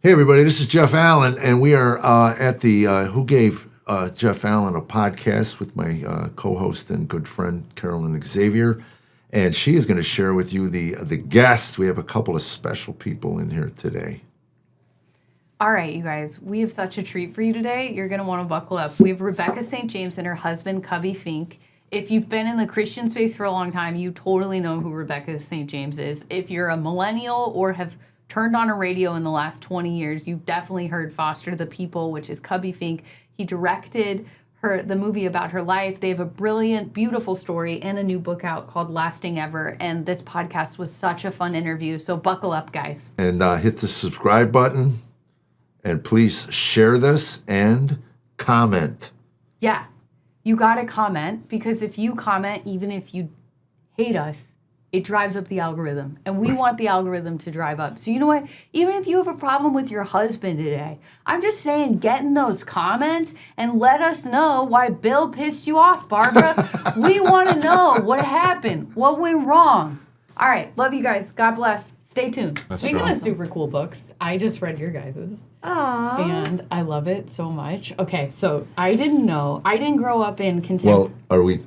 Hey, everybody, this is Jeff Allen, and we are at the Who Gave Jeff Allen a podcast with my co-host and good friend, Carollynn Xavier, and she is going to share with you the guests. We have a couple of special people in here today. All right, you guys, we have such a treat for you today. You're going to want to buckle up. We have Rebecca St. James and her husband, Cubbie Fink. If you've been in the Christian space for a long time, you totally know who Rebecca St. James is. If you're a millennial or have turned on a radio in the last 20 years, you've definitely heard Foster the People, which is Cubbie Fink. He directed the movie about her life. They have a brilliant, beautiful story and a new book out called Lasting Ever. And this podcast was such a fun interview. So buckle up, guys. And hit the subscribe button, and please share this and comment. Yeah, you got to comment, because if you comment, even if you hate us, it drives up the algorithm, and we want the algorithm to drive up. So you know what? Even if you have a problem with your husband today, I'm just saying, get in those comments and let us know why Bill pissed you off, Barbara. We want to know what happened, what went wrong. All right, love you guys. God bless. Stay tuned. Speaking of super cool books, I just read your guys's. Aww. And I love it so much. Okay, so I didn't grow up in contemporary. Well, are we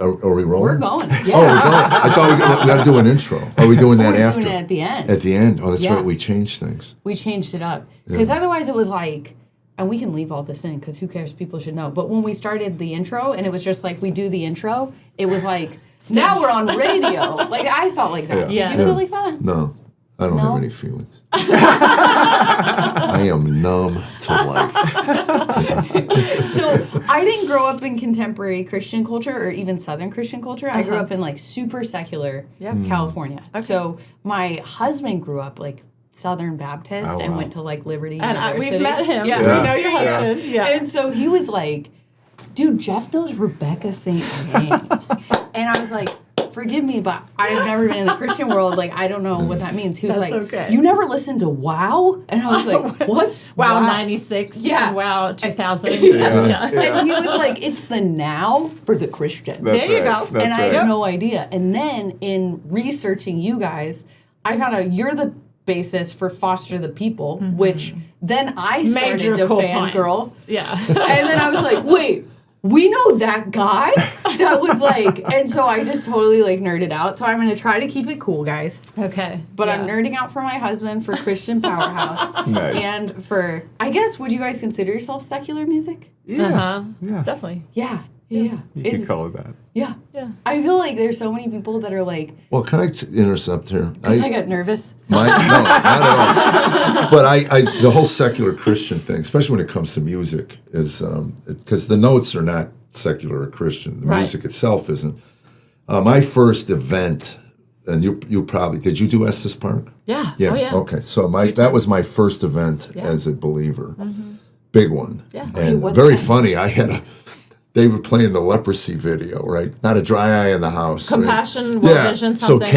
rolling? We're going. Yeah. Oh, we're going. I thought we got to do an intro. Are we doing that after? We're doing it at the end. At the end? Oh, that's Yeah. right. We changed things. We changed it up. Because otherwise it was like, and we can leave all this in because who cares? People should know. But when we started the intro and it was just like we do the intro, it was like, now we're on radio. Like, I felt like that. Yeah. Did you feel like that? No. I don't No? have any feelings. I am numb to life. So I didn't grow up in contemporary Christian culture or even Southern Christian culture. I grew up in like super secular California. Okay. So my husband grew up like Southern Baptist and went to like Liberty University. We've met him. Yeah. We know your husband. Yeah. And so he was like, dude, Jeff knows Rebecca St. James. And I was like, forgive me, but I've never been in the Christian world. Like, I don't know what that means. He was That's like, okay. you never listened to WOW? And I was like, what? Wow 96. Yeah. And Wow 2000. And he was like, it's the now for the Christian. There you go. And I had no idea. And then in researching you guys, I found out you're the basis for Foster the People, which then I started Major to cool fangirl. points. Yeah. And then I was like, wait, we know that guy? That was like, and so I just totally like nerded out. So I'm going to try to keep it cool, guys. Okay. But I'm nerding out for my husband, for Christian Powerhouse. Nice. And for, I guess, would you guys consider yourself secular music? Yeah. Yeah. Definitely. Yeah. You can call it that. Yeah. Yeah. I feel like there's so many people that are like, Well, can I intercept here? because I got nervous. No, not at all. But the whole secular Christian thing, especially when it comes to music, is because the notes are not secular or Christian. The music itself isn't. My first event, and you probably, did you do Estes Park? Yeah. Yeah. Oh, yeah. Okay. So that was my first event as a believer. Big one. Yeah. And what's very Estes? funny. They were playing the leprosy video, right? Not a dry eye in the house. Compassion, right? World Vision, So something.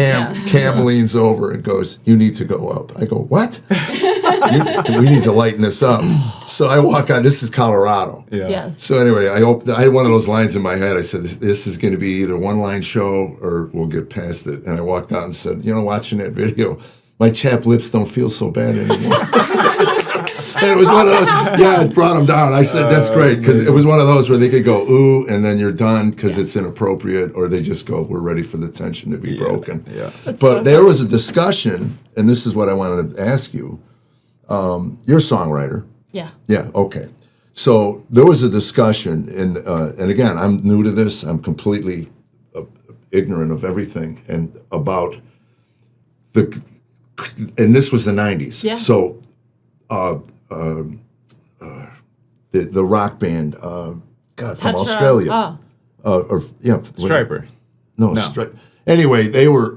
Cam leans over and goes, "You need to go up." I go, "What?" We need to lighten this up. So I walk on. This is Colorado. Yeah. Yes. So anyway, I had one of those lines in my head. I said, "This is going to be either one line show or we'll get past it." And I walked out and said, watching that video, my chapped lips don't feel so bad anymore. And it was one of those, it brought them down. I said, that's great, because it was one of those where they could go, ooh, and then you're done because it's inappropriate, or they just go, we're ready for the tension to be broken. Yeah. But there was a discussion, and this is what I wanted to ask you. You're a songwriter. Yeah. Yeah, okay. So there was a discussion, and again, I'm new to this. I'm completely ignorant of everything, and about and this was the 90s. Yeah. So the rock band, from Petra. Australia. Oh. Striper. Anyway, they were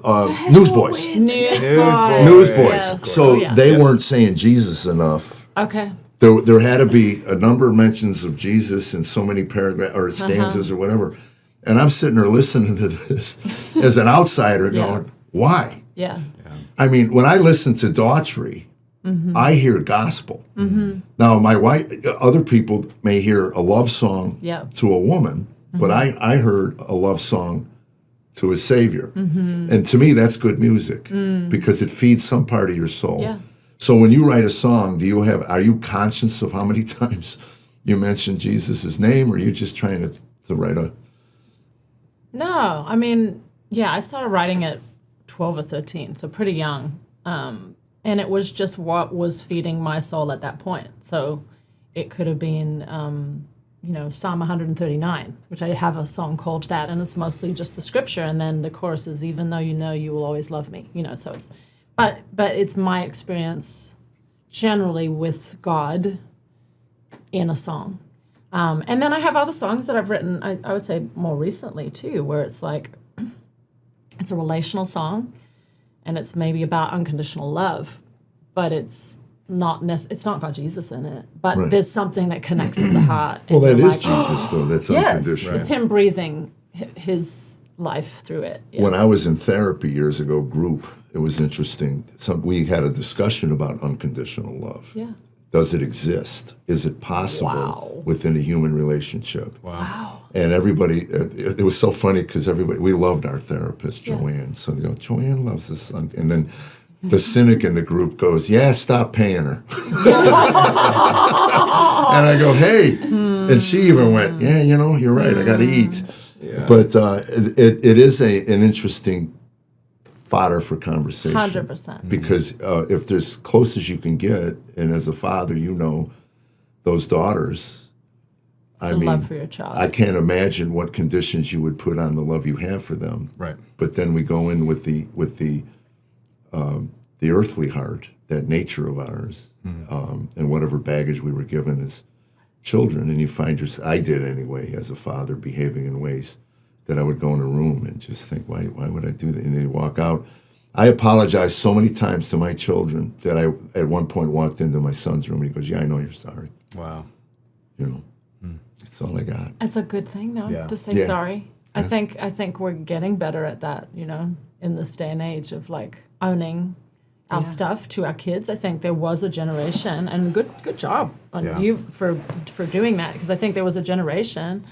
Newsboys. Newsboys. Yes. So they weren't saying Jesus enough. Okay. There had to be a number of mentions of Jesus in so many paragraphs or stanzas or whatever. And I'm sitting there listening to this as an outsider going, why? Yeah. I mean, when I listen to Daughtry, I hear gospel. Now, my wife, other people may hear a love song to a woman, but I heard a love song to a Savior. And to me, that's good music because it feeds some part of your soul. Yeah. So when you write a song, are you conscious of how many times you mention Jesus' name, or are you just trying to write a... No, I mean, yeah, I started writing at 12 or 13, so pretty young. And it was just what was feeding my soul at that point. So it could have been, Psalm 139, which I have a song called that, and it's mostly just the scripture, and then the chorus is, even though you know you will always love me, so it's, but it's my experience generally with God in a song. And then I have other songs that I've written, I would say more recently too, where it's like, it's a relational song, and it's maybe about unconditional love, but it's not it's not got Jesus in it, but Right. there's something that connects with the heart. Well, and that you're is like, Jesus, though. That's yes, unconditional. it's him breathing his life through it. Yeah. When I was in therapy years ago, group, it was interesting. We had a discussion about unconditional love. Yeah. Does it exist? Is it possible Wow. within a human relationship? Wow. And everybody, it was so funny because we loved our therapist, Joanne. So they go, Joanne loves this. And then the cynic in the group goes, yeah, stop paying her. And I go, hey. And she even went, yeah, you're right. I got to eat. Yeah. But it is an interesting fodder for conversation. 100%. Because if there's close as you can get, and as a father, those daughters, It's the love for your child. I can't imagine what conditions you would put on the love you have for them. Right. But then we go in with the earthly heart, that nature of ours, and whatever baggage we were given as children, and you find I did anyway, as a father, behaving in ways that I would go in a room and just think, why would I do that? And then you walk out. I apologized so many times to my children that I, at one point, walked into my son's room and he goes, yeah, I know you're sorry. Wow. That's all I got. It's a good thing, though, Yeah. to say Yeah. sorry. I think we're getting better at that, in this day and age of like owning our stuff to our kids. I think there was a generation, and good job on Yeah. you for doing that, because I think there was a generation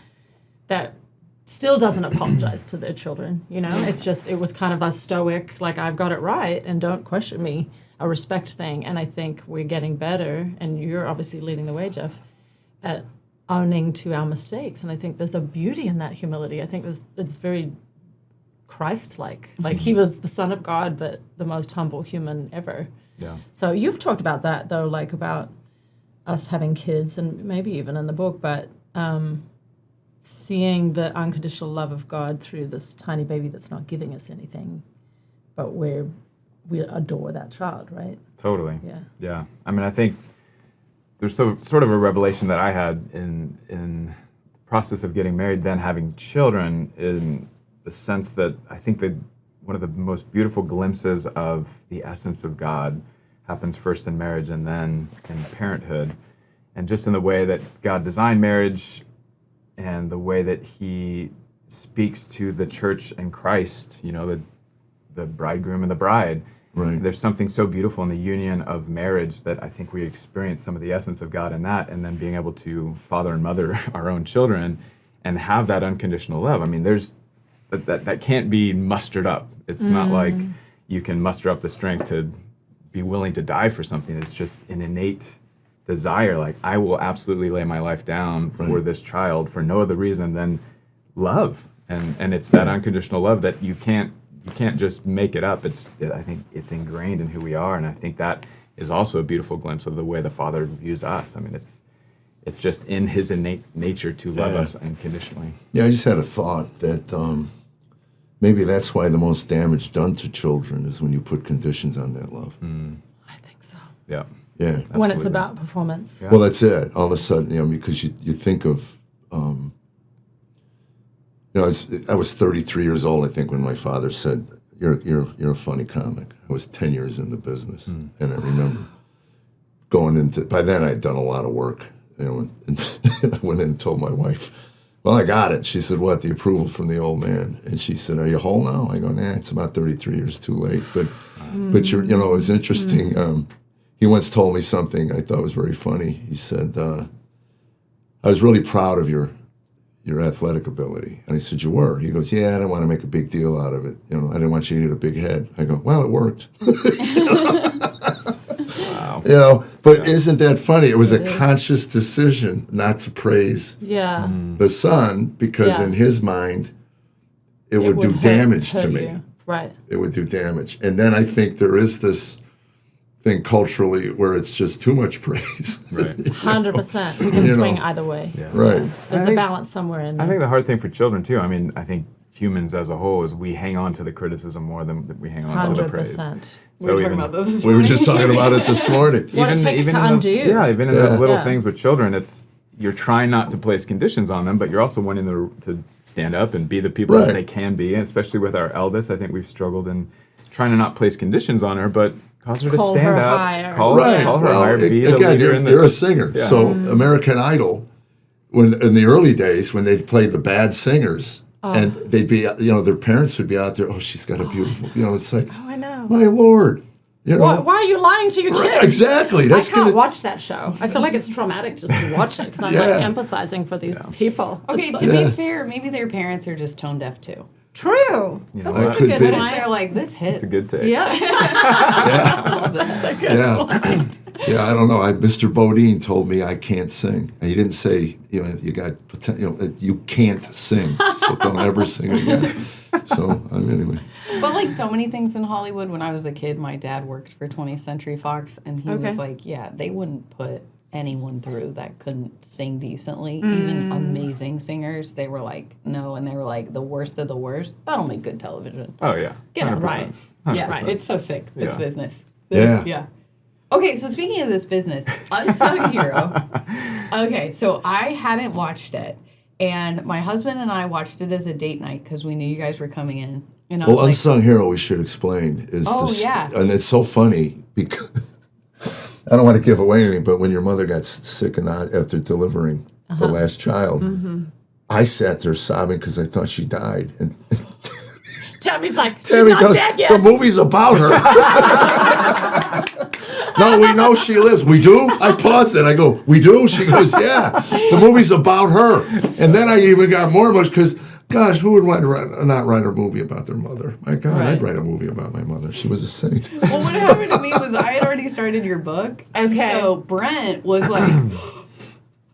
that still doesn't apologize to their children. It's just, it was kind of a stoic, like, I've got it right and don't question me, a respect thing. And I think we're getting better, and you're obviously leading the way, Jeff, at owning to our mistakes. And I think there's a beauty in that humility. I think it's very Christ-like. Like, he was the Son of God, but the most humble human ever. Yeah. So you've talked about that, though, like about us having kids, and maybe even in the book, but seeing the unconditional love of God through this tiny baby that's not giving us anything, but we adore that child, right? Totally. Yeah. Yeah. I mean, I think there's sort of a revelation that I had in the process of getting married, then having children, in the sense that I think that one of the most beautiful glimpses of the essence of God happens first in marriage and then in parenthood. And just in the way that God designed marriage and the way that he speaks to the church and Christ, the bridegroom and the bride. Right. There's something so beautiful in the union of marriage that I think we experience some of the essence of God in that, and then being able to father and mother our own children and have that unconditional love. I mean, there's that can't be mustered up. It's not like you can muster up the strength to be willing to die for something. It's just an innate desire. Like, I will absolutely lay my life down for this child for no other reason than love. And it's that unconditional love that you can't just make it up. I think it's ingrained in who we are, and I think that is also a beautiful glimpse of the way the Father views us. I mean, it's just in his innate nature to love us unconditionally. Yeah, I just had a thought that maybe that's why the most damage done to children is when you put conditions on that love. I think so. Yeah. Yeah. When it's Absolutely. about performance. Yeah. Well, that's it. All of a sudden, because you think of, I was 33 years old, I think, when my father said, "You're a funny comic." I was 10 years in the business, and I remember going into. By then, I'd done a lot of work, and I went in and told my wife, "Well, I got it." She said, "What? The approval from the old man?" And she said, "Are you whole now?" I go, "Nah, it's about 33 years too late." But it was interesting. He once told me something I thought was very funny. He said, "I was really proud of your athletic ability." And I said, "You were?" He goes, "Yeah, I didn't want to make a big deal out of it. I didn't want you to get a big head." I go, "Well, it worked." Wow. You know, but isn't that funny? It was It a is. conscious decision not to praise Yeah. the son because Yeah. in his mind, it would do hurt- damage to hurt me. you. Right. It would do damage. And then I think there is this thing culturally where it's just too much praise. Right. 100%. We can You know. swing either way. Yeah. Right. There's a think- balance somewhere in I there. think the hard thing for children too. I mean, I think humans as a whole is we hang on to the criticism more than we hang on to the praise. 100%. We were talking even- about this. We were just talking about it this morning. What it takes to in those, undo. yeah, even in Yeah. those little Yeah. things with children, it's you're trying not to place conditions on them, but you're also wanting to stand up and be the people Right. that they can be. And especially with our eldest, I think we've struggled in trying to not place conditions on her, but cause her to Call stand her up, higher. call Right. her Well, higher, be the again, leader in the. you're a singer. Yeah. So American Idol, when in the early days when they'd play the bad singers, and they'd be, their parents would be out there. Oh, she's got a beautiful, it's like, Oh, I know. my Lord, Why are you lying to your Right, kids? exactly. That's I can't gonna. watch that show. I feel like it's traumatic just to watch it because I'm Yeah. like empathizing for these people. Okay, It's to like, Yeah. be fair, maybe their parents are just tone deaf too. true. You know, That's that a could good be. point. They're like, this hits. it's a good take. Yeah. Yeah, I love that. That's a good yeah, yeah. I don't know. Mr. Bodine told me I can't sing. And he didn't say you got potential. You can't sing, so don't ever sing again. So anyway. But like so many things in Hollywood, when I was a kid, my dad worked for 20th Century Fox, and he Okay. was like, yeah, they wouldn't put anyone through that couldn't sing decently. Even amazing singers, they were like, no, and they were like, the worst of the worst. That'll make good television. Oh yeah. Get it 100%. right. 100%. Yeah, it's so sick, this Yeah. business. Yeah. Yeah. Okay, so speaking of this business, Unsung Hero. Okay, so I hadn't watched it, and my husband and I watched it as a date night because we knew you guys were coming in. And I was Well, like, Unsung Hero, we should explain, is Oh, the yeah. and it's so funny because I don't want to give away anything, but when your mother got sick and after delivering the last child, I sat there sobbing because I thought she died, and Tammy's like, she's Tammy not goes, dead yet. "The movie's about her." No, we know she lives. We do? I paused it. I go, "We do?" She goes, "Yeah, the movie's about her." And then I even got more emotional because, gosh, who would not write a movie about their mother? My God, Right. I'd write a movie about my mother. She was a saint. well, what happened to me was I had already started your book, and Okay. so Brent was like,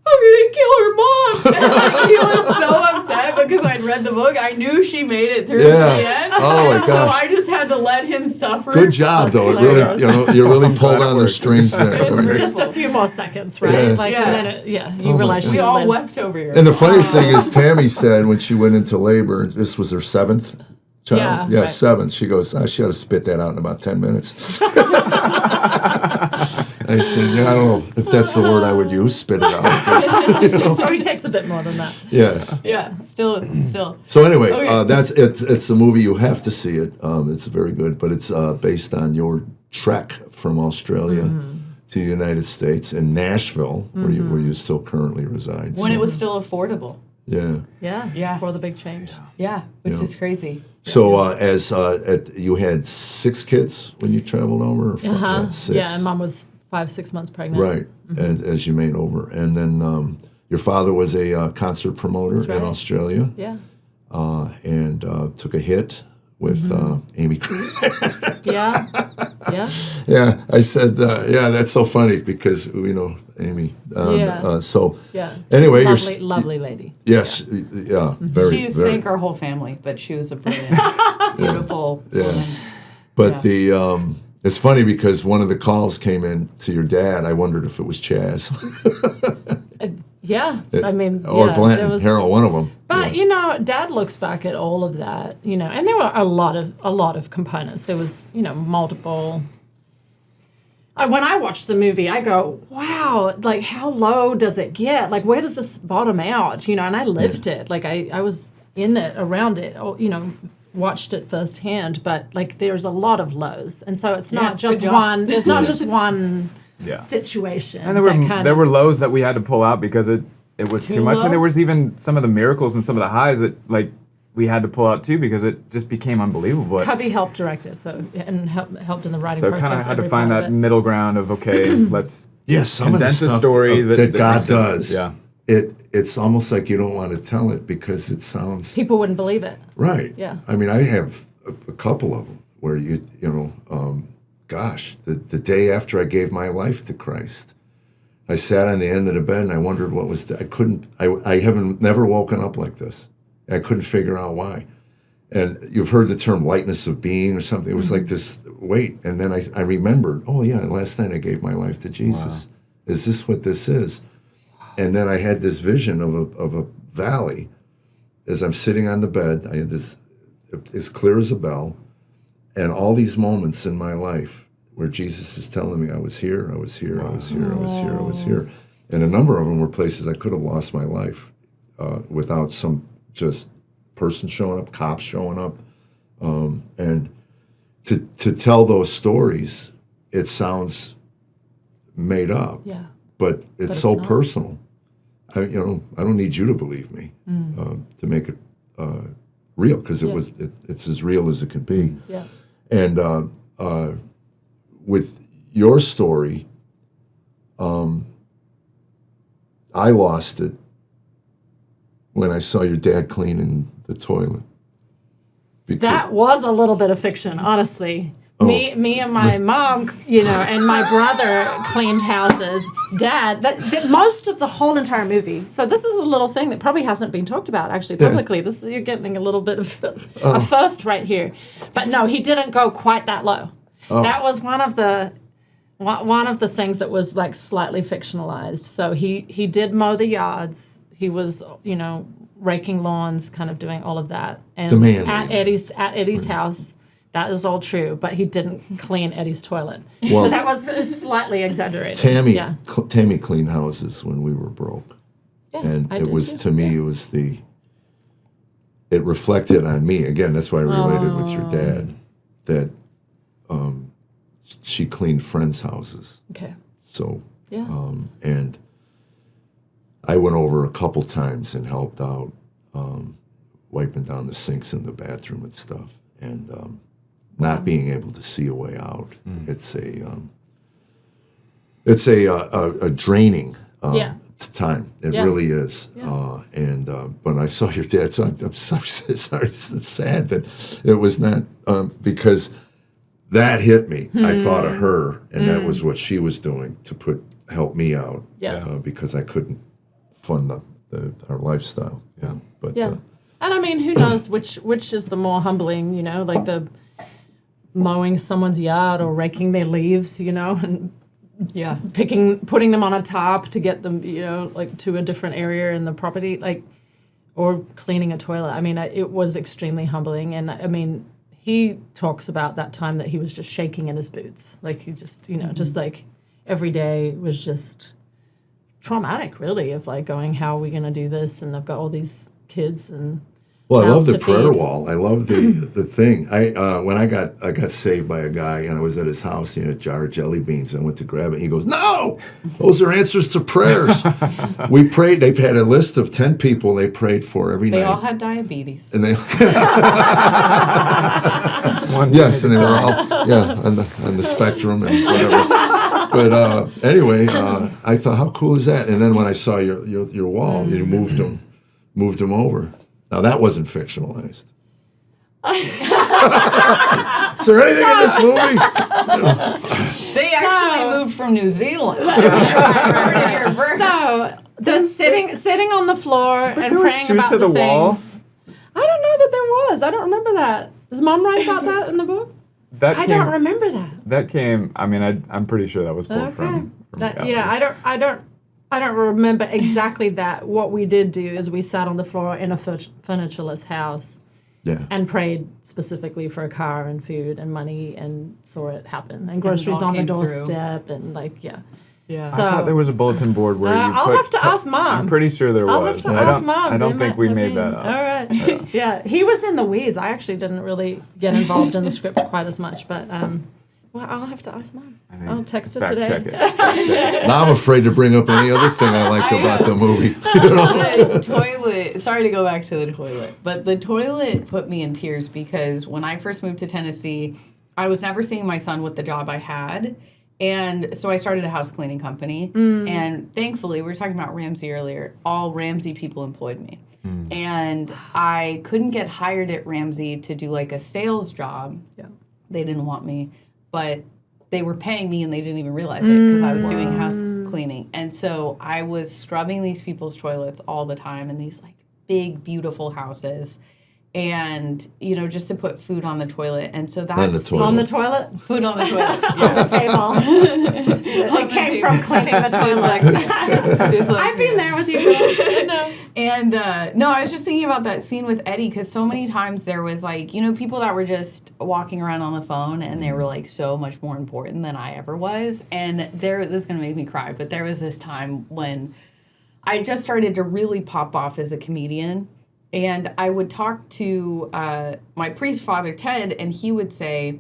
I'm gonna kill her mom. And like, he was so upset because I'd read the book. I knew she made it through Yeah. the end. Oh, my and so gosh. I just had to let him suffer. Good job, though. It hilarious. really, you really pulled on the strings It was there. really- Just a few more seconds, right? Yeah. Like, Yeah. and then you Oh my realize God. she We all lives. wept over here. And the funniest thing is, Tammy said when she went into labor, this was her 7th child. Yeah, right. 7th. She goes, she ought to spit that out in about 10 minutes. I said, I don't know if that's the word I would use, spit it out. Or he takes a bit more than that. Yeah. Yeah, still. So anyway, Okay. that's it. It's a movie. You have to see it. It's very good, but it's based on your trek from Australia to the United States in Nashville, where you still currently reside. When So, it was still affordable. yeah. Yeah. Yeah. For the big change. Yeah, which Yeah. is crazy. So you had 6 kids when you traveled over? Or Uh-huh. 6. Yeah, and mom was 5-6 months pregnant. Right, as you made over. And then your father was a concert promoter That's right. in Australia Yeah. and took a hit with Amy. Yeah. Yeah. Yeah, I said, that's so funny because we know Amy. Yeah. So Yeah. anyway, Lovely, lovely lady. yes, yeah, very, She very. sank our whole family, but she was a brilliant, beautiful woman. But Yeah. it's funny because one of the calls came in to your dad. I wondered if it was Chaz Yeah. I mean, or yeah, Blanton there was, Harold, one of them. But Dad looks back at all of that, and there were a lot of components. There was, multiple. When I watch the movie, I go, wow, like how low does it get? Like where does this bottom out? And I lived it. Like I was in it, around it, watched it firsthand. But like there's a lot of lows, and so it's not good just job. one. There's not just one Yeah. situation. And that were lows that we had to pull out because it was too much, low? and there was even some of the miracles and some of the highs that we had to pull out too because it just became unbelievable. Cubbie helped direct it, and helped in the writing So process. kind of had to every find part that of it. middle ground of okay, let's Yeah, some of the condense a stuff story that God makes sense. does. Yeah. It's almost like you don't want to tell it because it sounds People wouldn't believe it. right. Yeah. I mean, I have a couple of them where gosh, the day after I gave my life to Christ, I sat on the end of the bed and I wondered what was, I haven't never woken up like this. I couldn't figure out why. And you've heard the term lightness of being or something. It was like this weight. And then I remembered, oh yeah, last night I gave my life to Jesus. Wow. Is this what this is? And then I had this vision of a valley as I'm sitting on the bed. I had this, as clear as a bell, and all these moments in my life where Jesus is telling me I was here, I was here, I was here, I was here, I was here. And a number of them were places I could have lost my life without some just person showing up, cops showing up. And to tell those stories, it sounds made up, but it's so not. Personal. I don't need you to believe me to make it real, because it's as real as it can be. Yeah. And with your story, I lost it when I saw your dad cleaning the toilet. That was a little bit of fiction, honestly. Oh. Me and my mom, and my brother cleaned houses. Dad, most of the whole entire movie. So this is a little thing that probably hasn't been talked about actually publicly. Yeah. You're getting a little bit of a first right here. But no, he didn't go quite that low. Oh. That was one of the things that was like slightly fictionalized. So he did mow the yards. He was, raking lawns, kind of doing all of that. And at Eddie's house. That is all true, but he didn't clean Eddie's toilet. Well, so that was slightly exaggerated. Tammy cleaned houses when we were broke. Yeah, and it was, to me, it reflected on me. Again, that's why I related with your dad, that she cleaned friends' houses. Okay. So, and I went over a couple times and helped out, wiping down the sinks in the bathroom and stuff. And not being able to see a way out. It's a draining time. It really is. Yeah. When I saw your dad, so I'm sorry, it's sad that it was not, because that hit me. I thought of her, and that was what she was doing to help me out. Yeah. Because I couldn't fund our lifestyle. Yeah. But and I mean, who knows which is the more humbling, like the mowing someone's yard or raking their leaves, and putting them on a tarp to get them, like to a different area in the property, like, or cleaning a toilet. I mean, it was extremely humbling. And I mean, he talks about that time that he was just shaking in his boots. Like he just, just like every day was just traumatic, really, of like going, how are we going to do this? And I've got all these kids and I love the prayer wall. I love the thing. When I got saved by a guy, and I was at his house, he had a jar of jelly beans. I went to grab it. He goes, "No, those are answers to prayers." We prayed. They had a list of 10 people they prayed for every night. They all had diabetes. And they yes, and they were all on the spectrum and whatever. But anyway, I thought, how cool is that? And then when I saw your wall, you moved them over. Now, that wasn't fictionalized. Is there anything in this movie? They actually moved from New Zealand. So, they're sitting on the floor and praying about the things. Wall? I don't know that there was. I don't remember that. Is Mom right about that in the book? I don't remember that. That came, I'm pretty sure that was pulled from I don't remember exactly that. What we did do is we sat on the floor in a furnitureless house and prayed specifically for a car and food and money and saw it happen. And groceries on the doorstep and Yeah. So, I thought there was a bulletin board where I'll have to ask Mom. I'm pretty sure there was. I'll have to ask Mom. I don't think we made that up. All right. Yeah. He was in the weeds. I actually didn't really get involved in the script quite as much, but I'll have to ask Mom. I'll text her today. Check it. Now I'm afraid to bring up any other thing I liked about the movie. The toilet, sorry to go back to the toilet, but the toilet put me in tears because when I first moved to Tennessee, I was never seeing my son with the job I had. And so I started a house cleaning company. And thankfully, we were talking about Ramsey earlier, all Ramsey people employed me. And I couldn't get hired at Ramsey to do like a sales job. Yeah. They didn't want me. But they were paying me and they didn't even realize it because I was doing house cleaning. And so I was scrubbing these people's toilets all the time in these like big, beautiful houses. And, you know, just to put food on the toilet. And so that's... On the toilet. On the toilet? Food on the toilet. On the table. It came from cleaning the toilet. I've been there with you. No. And no, I was just thinking about that scene with Eddie because so many times there was like, you know, people that were just walking around on the phone and they were like so much more important than I ever was. And this is going to make me cry, but there was this time when I just started to really pop off as a comedian. And I would talk to my priest, Father Ted, and he would say,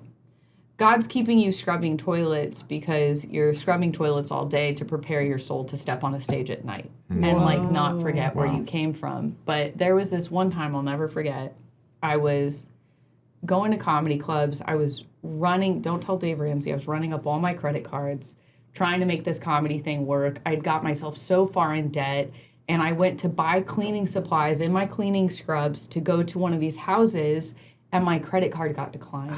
God's keeping you scrubbing toilets because you're scrubbing toilets all day to prepare your soul to step on a stage at night and like not forget where you came from. But there was this one time I'll never forget. I was going to comedy clubs. I was running, don't tell Dave Ramsey, I was running up all my credit cards, trying to make this comedy thing work. I'd got myself so far in debt. And I went to buy cleaning supplies in my cleaning scrubs to go to one of these houses, and my credit card got declined.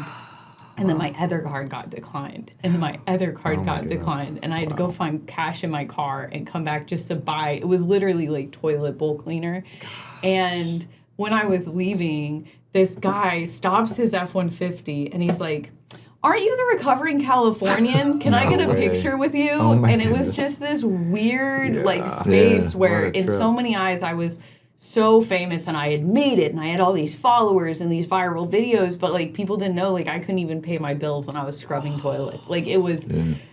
And then my other card got declined. And then my other card got declined. And I had to go find cash in my car and come back just to buy. It was literally like toilet bowl cleaner. And when I was leaving, this guy stops his F-150 and he's like, aren't you the recovering Californian? Can I get a picture with you? And it was just this weird like space where in so many eyes I was so famous and I had made it and I had all these followers and these viral videos, but like people didn't know like I couldn't even pay my bills when I was scrubbing toilets. Like it was,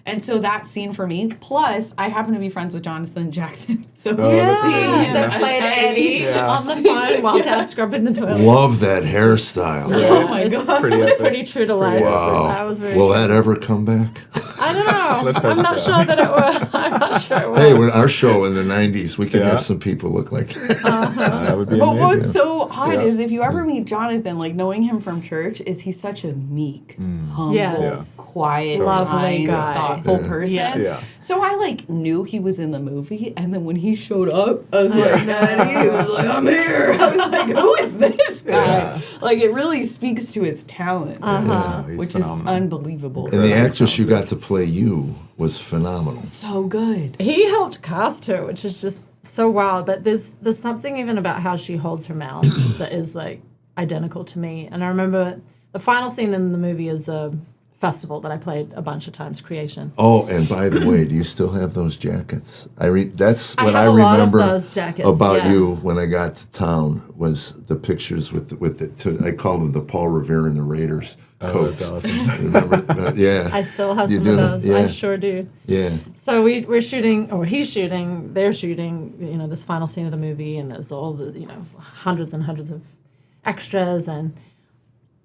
and so that scene for me, plus I happen to be friends with Jonathan Jackson. So seeing him They as played Eddie Eddie. on the phone while Dad's scrubbing the toilet. Love that hairstyle. Oh my It's God. pretty true to life. Wow. That was very Will cool. that ever come back? I don't know. Let's hope I'm not so. sure that it will. I'm not sure it will. Hey, when our show in the 90s, we could Yeah. have some people look like that. That would be But amazing. what's so odd Yeah. is if you ever meet Jonathan, like knowing him from church, is he's such a meek, humble, Yes. quiet, Lovely kind, guy. thoughtful person. Yes. Yeah. So I like knew he was in the movie, and then when he showed up, I was like, Daddy, he was like, I'm here. I was like, who is this guy? Yeah. Like it really speaks to his talent, Uh-huh. He's which phenomenal. is unbelievable. And the actress you got to play you was phenomenal. So good. He helped cast her, which is just so wild. But there's something even about how she holds her mouth that is like identical to me. And I remember the final scene in the movie is a festival that I played a bunch of times, Creation. Oh, and by the way, do you still have those jackets? That's I what have I a lot of remember those jackets, about yeah. you when I got to town was the pictures with I called them the Paul Revere and the Raiders coats. That's awesome. Remember? Yeah. I still have You some do? of those. Yeah. I sure do. Yeah. So we're shooting, or he's shooting, they're shooting, you know, this final scene of the movie, and there's all the, you know, hundreds and hundreds of extras, and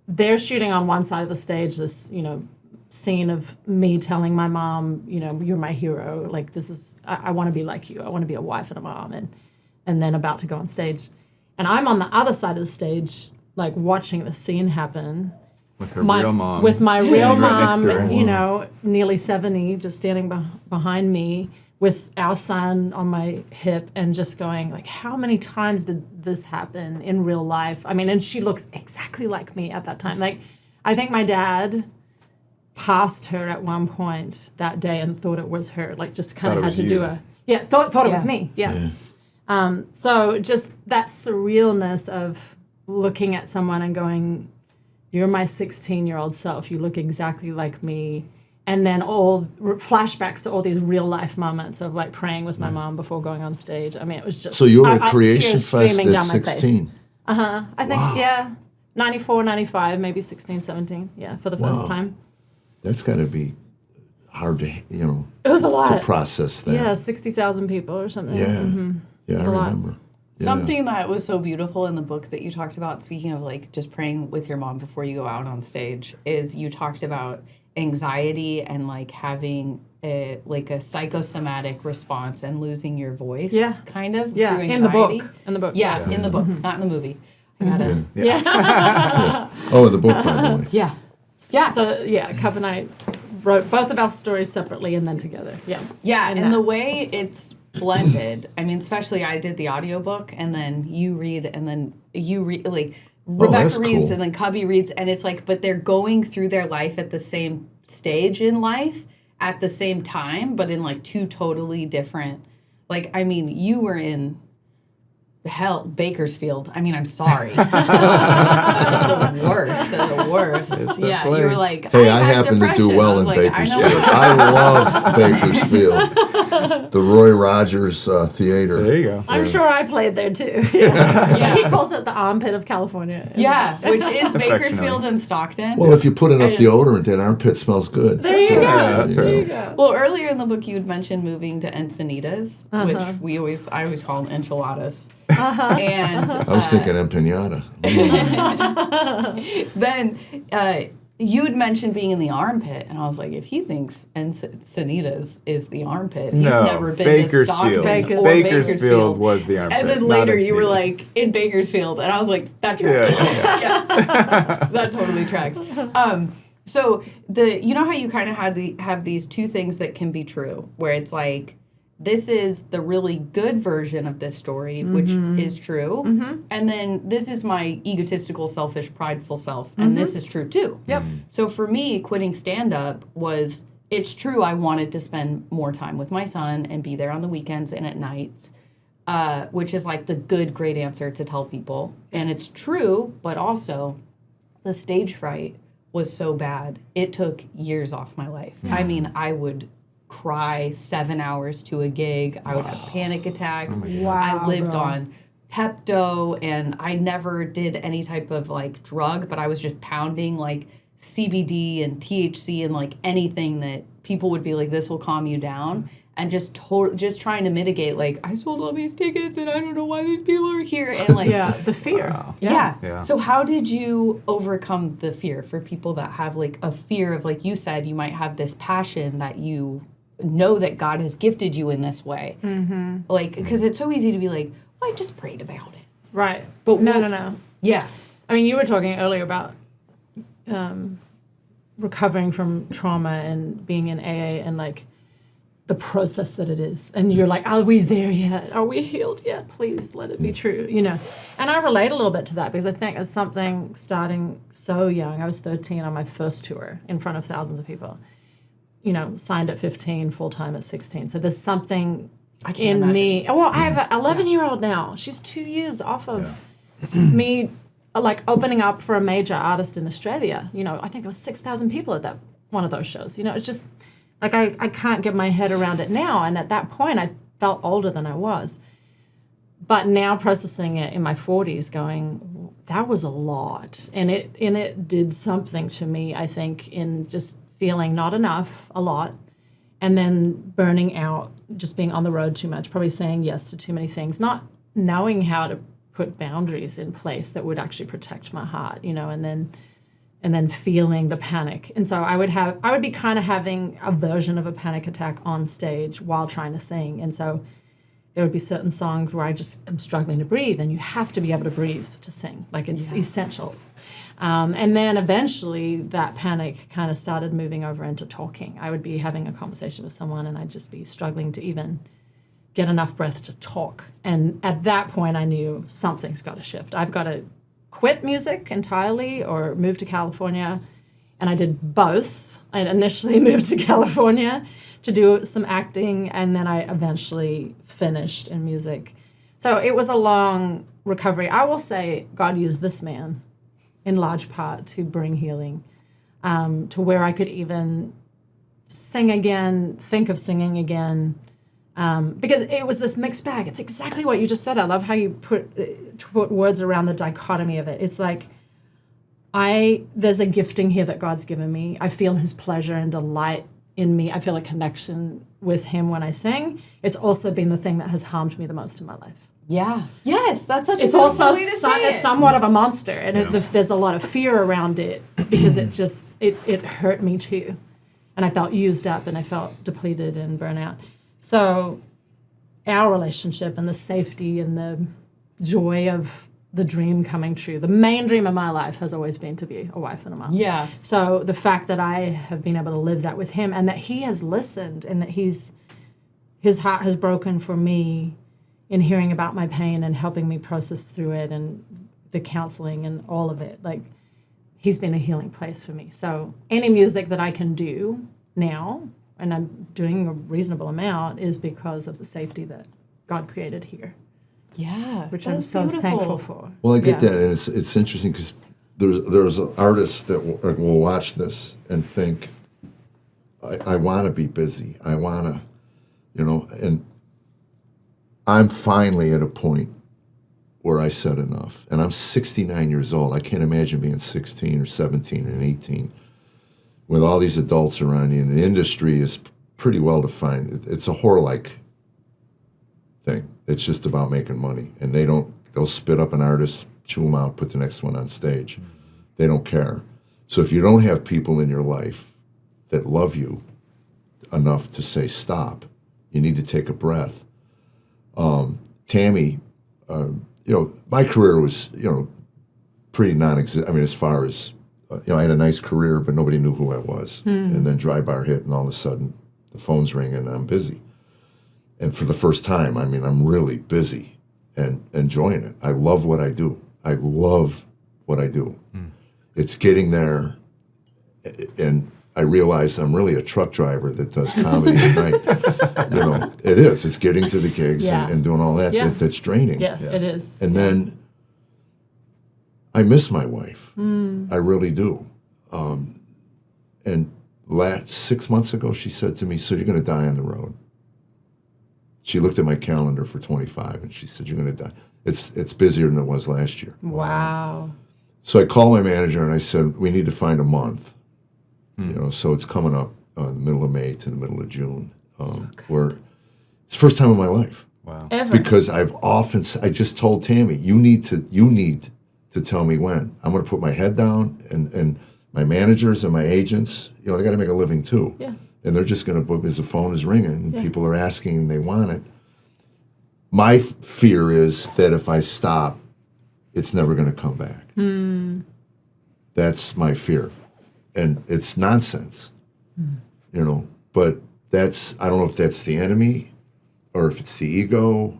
they're shooting on one side of the stage this, you know, scene of me telling my mom, you know, you're my hero, like this is, I want to be like you, I want to be a wife and a mom, and then about to go on stage. And I'm on the other side of the stage, like watching the scene happen. With her real mom. With my real Standing right next to mom, her. you know, nearly 70, just standing behind me with our son on my hip and just going, like, how many times did this happen in real life? I mean, and she looks exactly like me at that time. Like, I think my dad passed her at one point that day and thought it was her, like, just kind Thought of it had was to you. do a, yeah, thought it was Yeah. me, yeah. So just that surrealness of looking at someone and going, you're my 16-year-old self. You look exactly like me. And then all flashbacks to all these real life moments of like praying with my mom before going on stage. I mean, it was just. So you were at tears Creation Fest streaming at down my face. 16. I think, yeah, 94, 95, maybe 16, 17. Yeah, for the Wow. first time. That's got to be hard to, It was a to lot. process that. Yeah, 60,000 people or something. Yeah. Mm-hmm. Yeah, I a lot. remember. Yeah. Something that was so beautiful in the book that you talked about, speaking of like just praying with your mom before you go out on stage, is you talked about anxiety and like having a psychosomatic response and losing your voice. Yeah. Kind of. Yeah, through in the anxiety. book. In the book. Yeah, in the book, not in the movie. I gotta. Yeah. Oh, the book, by the way. Yeah. Yeah. So, yeah, Cup and I wrote both of our stories separately and then together. Yeah. Yeah, In and that. the way it's blended, I mean, especially I did the audiobook and then you read and then you read, like, Rebecca that's reads cool. and then Cubbie reads, and it's like, but they're going through their life at the same stage in life at the same time, but in like two totally different. Like, I mean, you were in Bakersfield. I mean, I'm sorry. That's the worst of the worst. It's a Yeah, you were place. like, Hey, I had happen to do depression. well I in was like, I know. Bakersfield. I love Bakersfield. The Roy Rogers Theater. There you go. I'm sure I played there too. Yeah. He calls it the armpit of California. Yeah, which is Affectionately. Bakersfield and Stockton. Well, if you put enough And- deodorant, that armpit smells good. There you So, go. Yeah, that's There you right. go. Well, earlier in the book, you had mentioned moving to Encinitas, which I always call them enchiladas. And I was thinking empanada. then you'd mentioned being in the armpit, and I was like, if he thinks Encinitas is the armpit, he's No, never been to Bakersfield. Stockton Bakersfield. or Bakersfield was the armpit. And then not later you were Encinitas. like, in Bakersfield, and I was like, that tracks. Yeah, Yeah. That totally tracks. So you know how you kind of have these two things that can be true, where it's like, this is the really good version of this story, which is true. And then this is my egotistical, selfish, prideful self, and this is true too. Yep. So for me, quitting stand-up was, it's true I wanted to spend more time with my son and be there on the weekends and at nights, which is like the good, great answer to tell people. And it's true, but also the stage fright was so bad. It took years off my life. I mean, I would cry 7 hours to a gig. I would have panic attacks. Wow, I lived girl. on Pepto, and I never did any type of like drug, but I was just pounding like CBD and THC and like anything that people would be like, this will calm you down. And just trying to mitigate, like, I sold all these tickets and I don't know why these people are here. And like, Yeah, the fear. Wow. yeah. Yeah. So how did you overcome the fear for people that have like a fear of, like you said, you might have this passion that you know that God has gifted you in this way? Mm-hmm. Like, because it's so easy to be like, well, I just prayed about it. Right. But No. Yeah. I mean, you were talking earlier about recovering from trauma and being in AA and like the process that it is. And you're like, are we there yet? Are we healed yet? Please let it be true, you know. And I relate a little bit to that because I think as something starting so young, I was 13 on my first tour in front of thousands of people, you know, signed at 15, full-time at 16. So there's something I can't in imagine. me. Well, I have an 11-year-old now. She's 2 years off of me like opening up for a major artist in Australia. You know, I think there was 6,000 people at that one of those shows. You know, it's just like I can't get my head around it now. And at that point, I felt older than I was. But now processing it in my 40s, going, that was a lot. And it did something to me, I think, in just feeling not enough a lot. And then burning out, just being on the road too much, probably saying yes to too many things, not knowing how to put boundaries in place that would actually protect my heart, you know, and then feeling the panic. And so I would be kind of having a version of a panic attack on stage while trying to sing. And so there would be certain songs where I just am struggling to breathe, and you have to be able to breathe to sing. Like it's essential. And then eventually that panic kind of started moving over into talking. I would be having a conversation with someone and I'd just be struggling to even get enough breath to talk. And at that point I knew something's got to shift. I've got to quit music entirely or move to California. And I did both. I initially moved to California to do some acting, and then I eventually finished in music. So it was a long recovery. I will say God used this man in large part to bring healing, to where I could even sing again, think of singing again, because it was this mixed bag. It's exactly what you just said. I love how you put words around the dichotomy of it. It's like, there's a gifting here that God's given me. I feel his pleasure and delight in me. I feel a connection with him when I sing. It's also been the thing that has harmed me the most in my life. Yeah. Yes, that's such a It's beautiful also way to say it. somewhat of a monster, and there's a lot of fear around it because it hurt me too, and I felt used up and I felt depleted and burnout. So our relationship and the safety and the joy of the dream coming true, the main dream of my life has always been to be a wife and a mom. Yeah. So the fact that I have been able to live that with him, and that he has listened, and that his heart has broken for me in hearing about my pain and helping me process through it, and the counseling and all of it, like, he's been a healing place for me. So any music that I can do now, and I'm doing a reasonable amount, is because of the safety that God created here, Yeah. which I'm that's so beautiful. thankful for. Well, I get Yeah. that, and it's interesting because there's artists that will watch this and think, I want to be busy. I want to, and I'm finally at a point where I said enough. And I'm 69 years old. I can't imagine being 16 or 17 and 18 with all these adults around you. And the industry is pretty well defined. It's a whore-like thing. It's just about making money. And they'll spit up an artist, chew them out, put the next one on stage. They don't care. So if you don't have people in your life that love you enough to say stop, you need to take a breath. Tammy, my career was, pretty non-existent. I mean, as far as, I had a nice career, but nobody knew who I was. And then Dry Bar hit, and all of a sudden, the phone's ringing, and I'm busy. And for the first time, I'm really busy and enjoying it. I love what I do. I love what I do. It's getting there, and I realize I'm really a truck driver that does comedy at night. It is. It's getting to the gigs and doing all that, that's draining. Yeah, it is. And then I miss my wife. I really do. And 6 months ago, she said to me, "So you're going to die on the road." She looked at my calendar for 25, and she said, "You're going to die. It's busier than it was last year." Wow. So I called my manager, and I said, "We need to find a month." So it's coming up the middle of May to the middle of June, where it's the first time in my life. Wow. Ever. Because I just told Tammy, you need to tell me when. I'm going to put my head down, and my managers and my agents, they got to make a living too. Yeah. And they're just going to book as the phone is ringing, and people are asking and they want it. My fear is that if I stop, it's never going to come back. That's my fear. And it's nonsense, but I don't know if that's the enemy or if it's the ego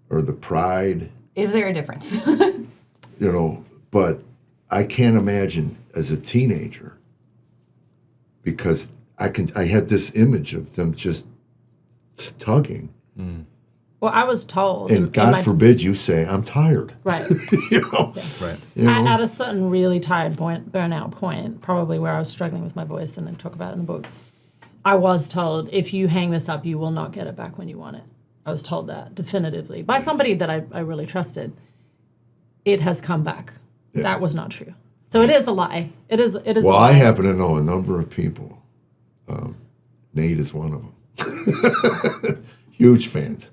or the pride, Is there a difference? but I can't imagine as a teenager, because I had this image of them just tugging. Well, I was told. And God forbid you say, "I'm tired." Right. Right. At a certain really tired point, burnout point, probably where I was struggling with my voice, and I talk about it in the book, I was told, if you hang this up, you will not get it back when you want it. I was told that definitively by somebody that I really trusted. It has come back. Yeah. That was not true. So it is a lie. It is. Well, a lie. I happen to know a number of people. Nate is one of them. Huge fans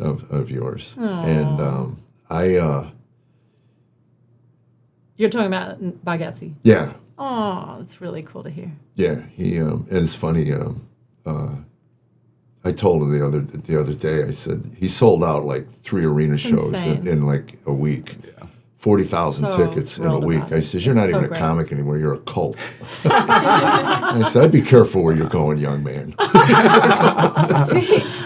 of yours. Aww. And You're talking about Bagazi. yeah. Oh, that's really cool to hear. Yeah, he and it's funny. I told him the other day. I said he sold out like 3 arena shows in like a week. Yeah. 40,000 So tickets in a thrilled week. about I it. said, "You're It's not so even a great. comic anymore. You're a cult." I said, "I'd be careful where you're going, young man."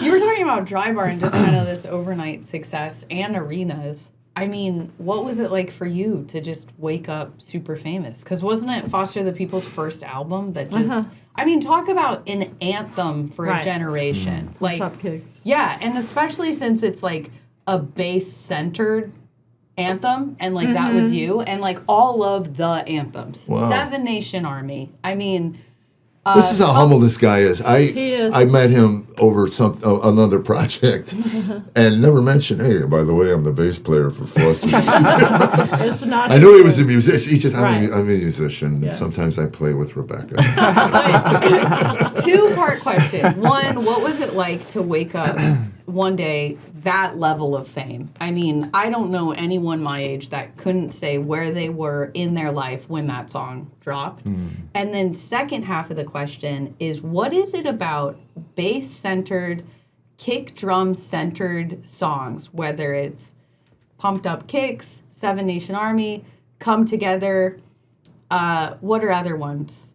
You were talking about Dry Bar and just kind of this overnight success and arenas. I mean, what was it like for you to just wake up super famous? Because wasn't it Foster the People's first album that just... I mean, talk about an anthem for a generation. Like, Top Kicks. yeah, and especially since it's like a bass-centered anthem, and like that was you, and like all of the anthems. Wow. Seven Nation Army. I mean... This is how humble this guy is. He is. I met him over another project, and never mentioned, "Hey, by the way, I'm the bass player for Foster." It's not. I knew he was a musician. He's just, Right. I'm a musician. Yeah. And sometimes I play with Rebecca. Two-part question. One, what was it like to wake up one day that level of fame? I mean, I don't know anyone my age that couldn't say where they were in their life when that song dropped. And then second half of the question is, what is it about bass-centered, kick drum-centered songs, whether it's Pumped Up Kicks, Seven Nation Army, Come Together, what are other ones?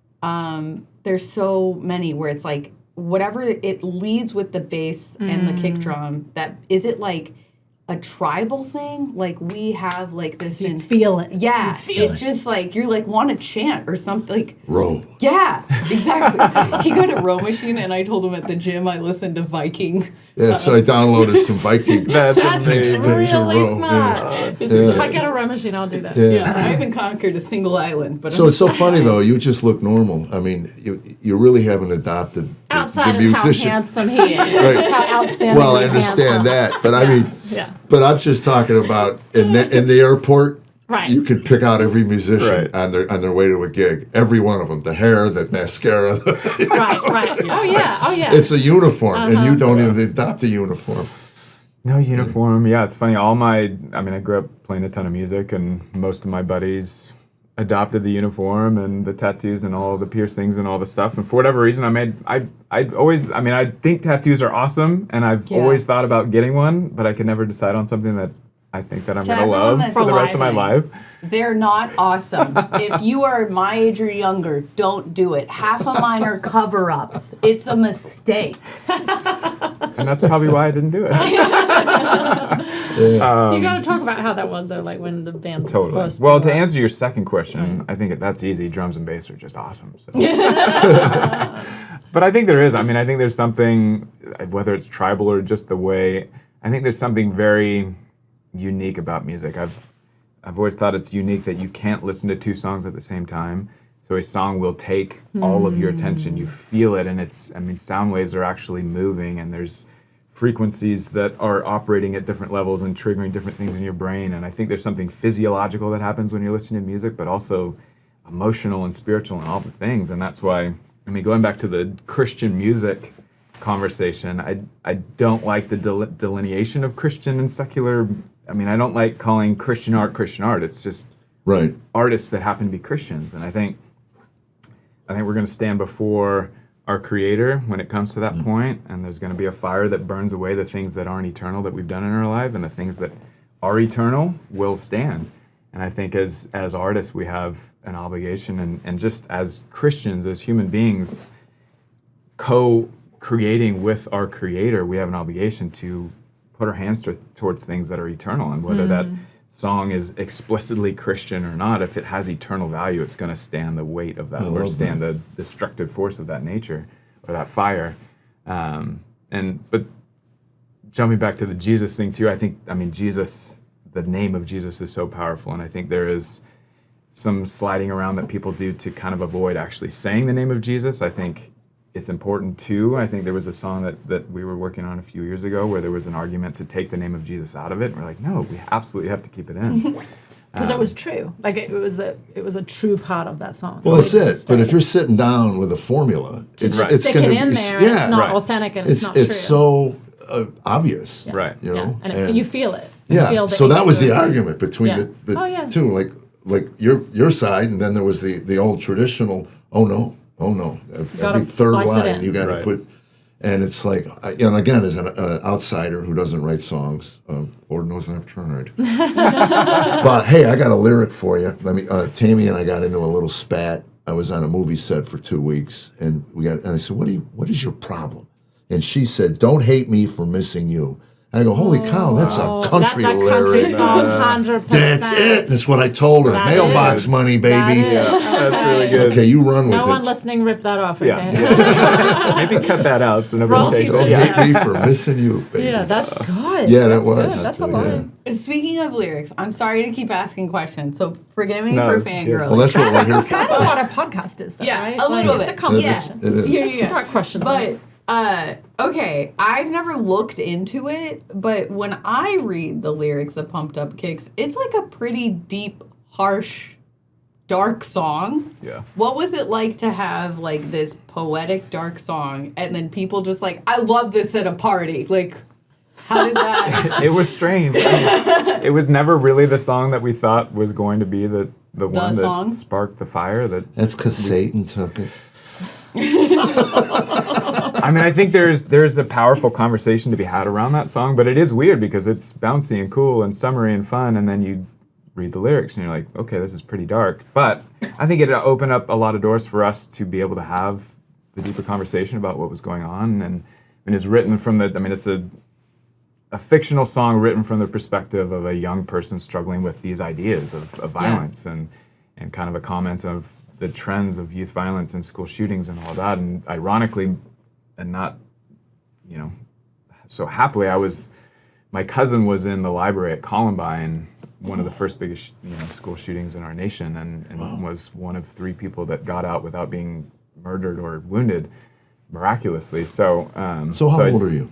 There's so many where it's like, whatever it leads with the bass and the kick drum, that is it like a tribal thing. Like we have like this. You feel it. Yeah, You feel it just like you're like want to chant or something. Like Row. yeah, exactly. He got a row machine, and I told him at the gym I listened to Viking. Yeah, so I downloaded some Viking. That's amazing. really row. smart. Yeah. If I get a row machine, I'll do that. Yeah, I haven't conquered a single island, but So it's so funny though. You just look normal. I mean, you really haven't adopted Outside the of how musician. handsome he is, Right. how outstanding. Well, I understand that, but I mean, Yeah. but I'm just talking about in the airport. Right. You could pick out every musician Right. on their way to a gig. Every one of them. The hair, the mascara. Right. Oh yeah. It's a uniform, and you don't even adopt a uniform. No uniform. Yeah, it's funny. I grew up playing a ton of music, and most of my buddies adopted the uniform and the tattoos and all the piercings and all the stuff. And for whatever reason, I think tattoos are awesome, and I've always thought about getting one, but I could never decide on something that I think that I'm going to everyone love that's for the rest of my life. they're not awesome. If you are my age or younger, don't do it. Half of mine are cover-ups. It's a mistake. And that's probably why I didn't do it. You got to talk about how that was though, like when the band Totally. first. Well, to blew up. answer your second question, I think that's easy. Drums and bass are just awesome. So. But I think there is. I think there's something, whether it's tribal or just the way, I think there's something very unique about music. I've always thought it's unique that you can't listen to two songs at the same time. So a song will take all of your attention. You feel it, and sound waves are actually moving, and there's frequencies that are operating at different levels and triggering different things in your brain. And I think there's something physiological that happens when you're listening to music, but also emotional and spiritual and all the things. And that's why, going back to the Christian music conversation, I don't like the delineation of Christian and secular. I don't like calling Christian art. It's just Right. artists that happen to be Christians. And I think we're going to stand before our Creator when it comes to that point, and there's going to be a fire that burns away the things that aren't eternal that we've done in our life, and the things that are eternal will stand. And I think as artists, we have an obligation, and just as Christians, as human beings, co-creating with our Creator, we have an obligation to put our hands towards things that are eternal, and whether that song is explicitly Christian or not, if it has eternal value, it's going to stand the weight of that, or stand the destructive force of that nature or that fire. But jumping back to the Jesus thing too, Jesus, the name of Jesus is so powerful, and I think there is some sliding around that people do to kind of avoid actually saying the name of Jesus. I think it's important too. I think there was a song that we were working on a few years ago where there was an argument to take the name of Jesus out of it. And we're like, no, we absolutely have to keep it in. Because it was true. Like it was a true part of that song. Well, that's it. But if you're sitting down with a formula, it's stick going it to in be there, it's not right. authentic and it's not true. It's so obvious, Right. You know, and you feel it. You yeah. feel the So that was the influence. argument between the Oh, two, like your side, and then there was the old traditional. Oh no. gotta Every third slice it line in. you got to Right. put, and it's like, again, as an outsider who doesn't write songs, Lord knows I've tried. But hey, I got a lyric for you. Tammy and I got into a little spat. I was on a movie set for 2 weeks, and I said, what is your problem? And she said, don't hate me for missing you. I go, holy cow, that's a country That's a lyric. country song, 100%. That's it. That's what I told her. That Mailbox is. money, That baby. is. That's really good. Okay, you run with No it. one listening, rip that off. Okay. Yeah. Maybe cut that out so nobody Royalties takes are Don't it. down. hate me for missing you, baby. Yeah, that's good. Yeah, that That's was. good. That's a Yeah. line. Speaking of lyrics, I'm sorry to keep asking questions, so forgive me No, for it's good. fangirling. Well, that's what we're here That's for. kind of what a podcast is, though, Yeah, right? a little It's bit. a conversation. It is. Yeah. Start questions. But okay, I've never looked into it, but when I read the lyrics of Pumped Up Kicks, it's like a pretty deep, harsh, dark song. Yeah. What was it like to have like this poetic dark song and then people just like, I love this at a party? Like, how did that? It was strange. It was never really the song that we thought was going to be the one song? that sparked the fire. That's because Satan took it. I think there's a powerful conversation to be had around that song, but it is weird because it's bouncy and cool and summery and fun, and then you read the lyrics and you're like, okay, this is pretty dark. But I think it opened up a lot of doors for us to be able to have the deeper conversation about what was going on, and it's written from it's a fictional song written from the perspective of a young person struggling with these ideas of violence and kind of a comment of the trends of youth violence and school shootings and all that. And ironically, and not, so happily, my cousin was in the library at Columbine, one of the first biggest school shootings in our nation, and was one of 3 people that got out without being murdered or wounded miraculously. So how old are you?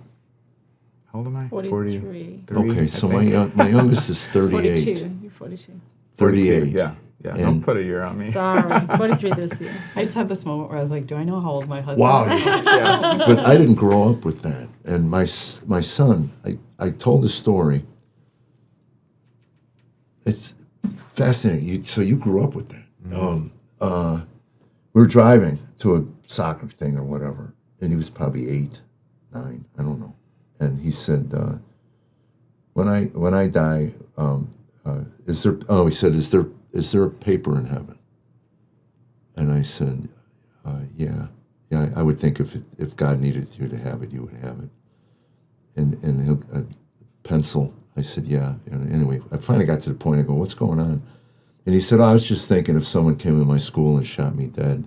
How old am I? 43. Okay, so my youngest is 38. 42. You're 42. 38. Yeah. Don't put a year on me. Sorry, 43 this year. I just had this moment where I was like, do I know how old my husband Wow. is? Yeah. But I didn't grow up with that. And my son, I told the story. It's fascinating. So you grew up with that. Mm-hmm. We were driving to a soccer thing or whatever, and he was probably 8, 9, I don't know. And he said, when I die, is there? Oh, he said, is there a paper in heaven? And I said, yeah, I would think if God needed you to have it, you would have it. And he'll pencil. I said, yeah. And anyway, I finally got to the point. I go, what's going on? And he said, I was just thinking if someone came in my school and shot me dead,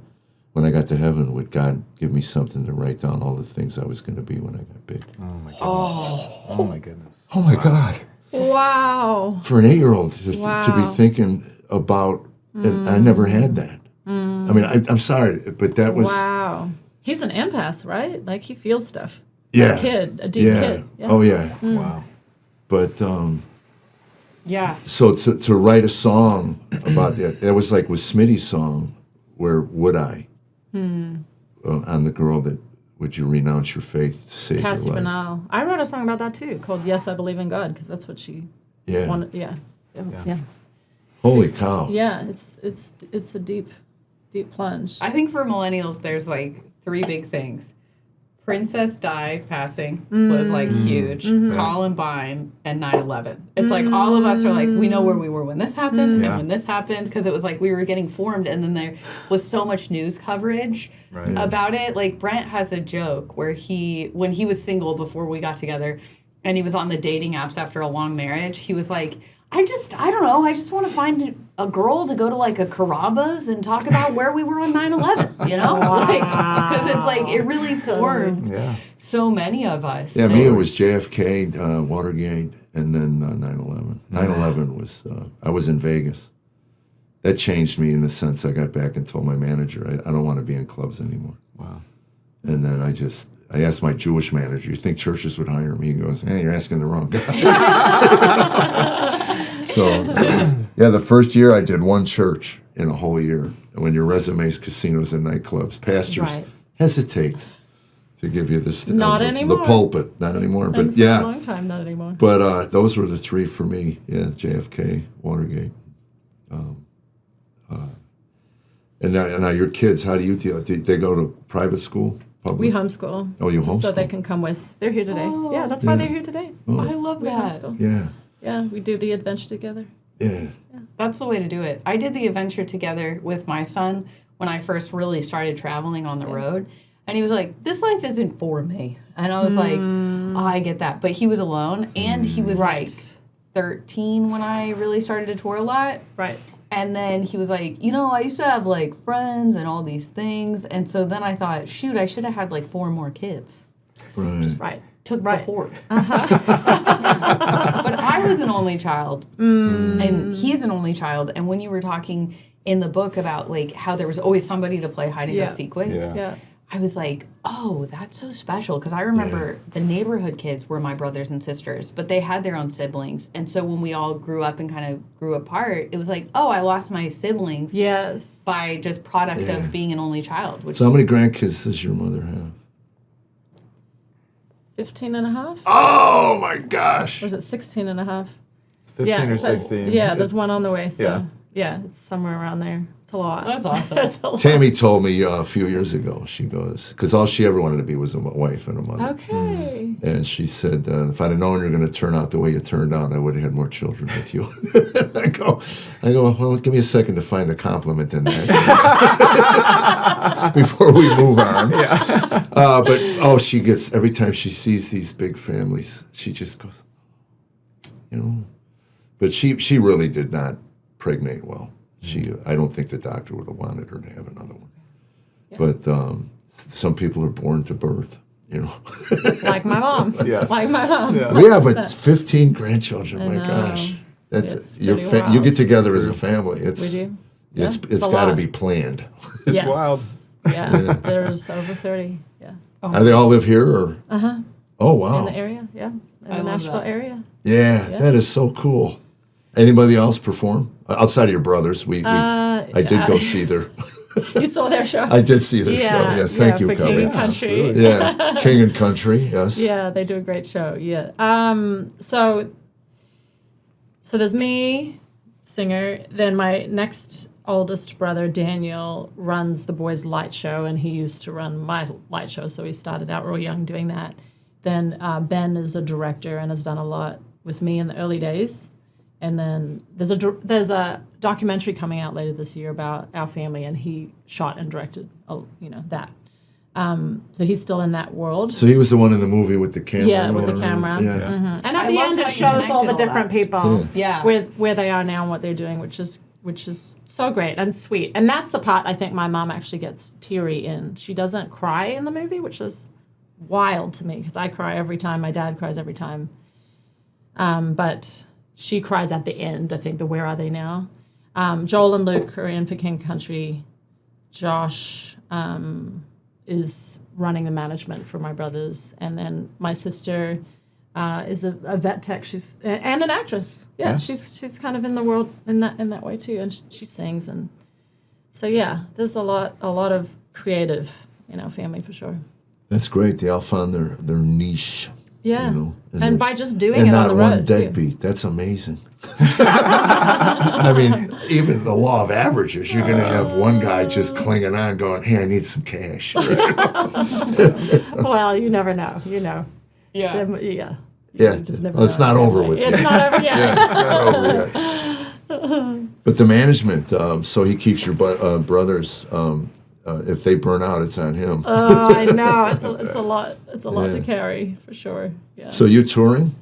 when I got to heaven, would God give me something to write down all the things I was going to be when I got big? Oh my goodness. Oh my goodness. Oh my God. Wow. For an 8-year-old to be thinking about, and I never had that. I mean, I'm sorry, but that was. Wow. He's an empath, right? Like he feels stuff. Yeah. A deep kid. Yeah. Oh, yeah. Wow. But Yeah. so to write a song about that was like with Smitty's song, Where Would I? On the girl that, would you renounce your faith to save Cassie your life? Banal. I wrote a song about that too, called "Yes, I Believe in God," because that's what she Yeah. wanted. Yeah. Holy cow. Yeah. It's a deep plunge. I think for millennials, there's like 3 big things. Princess Di passing was like huge. Columbine and 9/11. It's like all of us are like, we know where we were when this happened and when this happened, because it was like we were getting formed, and then there was so much news coverage about it. Like Brent has a joke where when he was single before we got together, and he was on the dating apps after a long marriage, he was like, I don't know. I just want to find a girl to go to like a Carrabba's and talk about where we were on 9/11, you know? Because it's like, it really formed so many of us. Yeah, me, it was JFK, Watergate, and then 9/11. 9/11 was, I was in Vegas. That changed me in the sense I got back and told my manager, I don't want to be in clubs anymore. Wow. And then I asked my Jewish manager, you think churches would hire me? He goes, hey, you're asking the wrong guy. So, the first year I did 1 church in a whole year. And when your resume is casinos and nightclubs, pastors hesitate to give you this. Not anymore. The pulpit, not anymore. But For a long time, not anymore. But those were the 3 for me. Yeah, JFK, Watergate. And now your kids, how do you deal? Do they go to private school? Public? We homeschool. Oh, you just homeschool? so they can come with. They're here today. Yeah, that's why they're here today. I love We that. homeschool. Yeah. Yeah, we do the adventure together. Yeah. That's the way to do it. I did the adventure together with my son when I first really started traveling on the road. And he was like, this life isn't for me. And I was like, I get that. But he was alone, and he was like 13 when I really started to tour a lot. Right. And then he was like, I used to have like friends and all these things. And so then I thought, shoot, I should have had like 4 more kids. Right. Right. Took the horde. But I was an only child, and he's an only child. And when you were talking in the book about like how there was always somebody to play hide and go seek with, I was like, oh, that's so special. Because I remember the neighborhood kids were my brothers and sisters, but they had their own siblings. And so when we all grew up and kind of grew apart, it was like, oh, I lost my siblings by just product of being an only child. So how many grandkids does your mother have? 15 and a half? Oh, my gosh. Or is it 16 and a half? It's 15 or 16. Yeah, there's one on the way. So. Yeah, it's somewhere around there. It's a lot. That's awesome. That's a lot. Tammy told me a few years ago, she goes, because all she ever wanted to be was a wife and a mother. Okay. And she said, if I'd have known you're going to turn out the way you turned out, I would have had more children with you. I go, well, give me a second to find a compliment in that before we move on. Yeah. But she gets, every time she sees these big families, she just goes, But she really did not pregnate well. I don't think the doctor would have wanted her to have another one. Yeah. But some people are born to birth. Like my mom. Yeah. Like my mom. Yeah, but 15 grandchildren. My gosh, that's you get together as a family. We do. It's got to be planned. It's wild. Yeah. There's over 30. Yeah. Do they all live here or? Oh wow. In the area, yeah. In the Nashville area. Yeah, that is so cool. Anybody else perform outside of your brothers? I did go see their. You saw their show? I did see their show. Yes, thank you, for King Cubbie. and Country. Yeah, King and Country. Yes. Yeah, they do a great show. Yeah. So there's me, singer. Then my next oldest brother, Daniel, runs the boys' light show, and he used to run my light show. So he started out real young doing that. Then Ben is a director and has done a lot with me in the early days. And then there's a documentary coming out later this year about our family, and he shot and directed, that. So he's still in that world. So he was the one in the movie with the camera. Yeah, with the camera. Yeah. Mm-hmm. And at the end, it shows all the different people, Yeah. where they are now and what they're doing, which is so great and sweet. And that's the part I think my mom actually gets teary in. She doesn't cry in the movie, which is wild to me because I cry every time. My dad cries every time. But she cries at the end, I think, the Where Are They Now? Joel and Luke are in for King Country. Josh is running the management for my brothers. And then my sister is a vet tech. She's and an actress. Yeah. She's kind of in the world in that way too. And she sings. And so, yeah, there's a lot of creative in our family for sure. That's great. They all found their niche. Yeah, and by just doing it on the road. And not one deadbeat. That's amazing. I mean, even the law of averages, you're going to have one guy just clinging on going, hey, I need some cash. Well, you never know, Yeah. Yeah. Yeah. Well, it's not over with yet. It's not over yet. It's not over yet. But the management, so he keeps your brothers... if they burn out, it's on him. Oh, I know. It's a lot. It's a lot to carry for sure. Yeah. So you touring?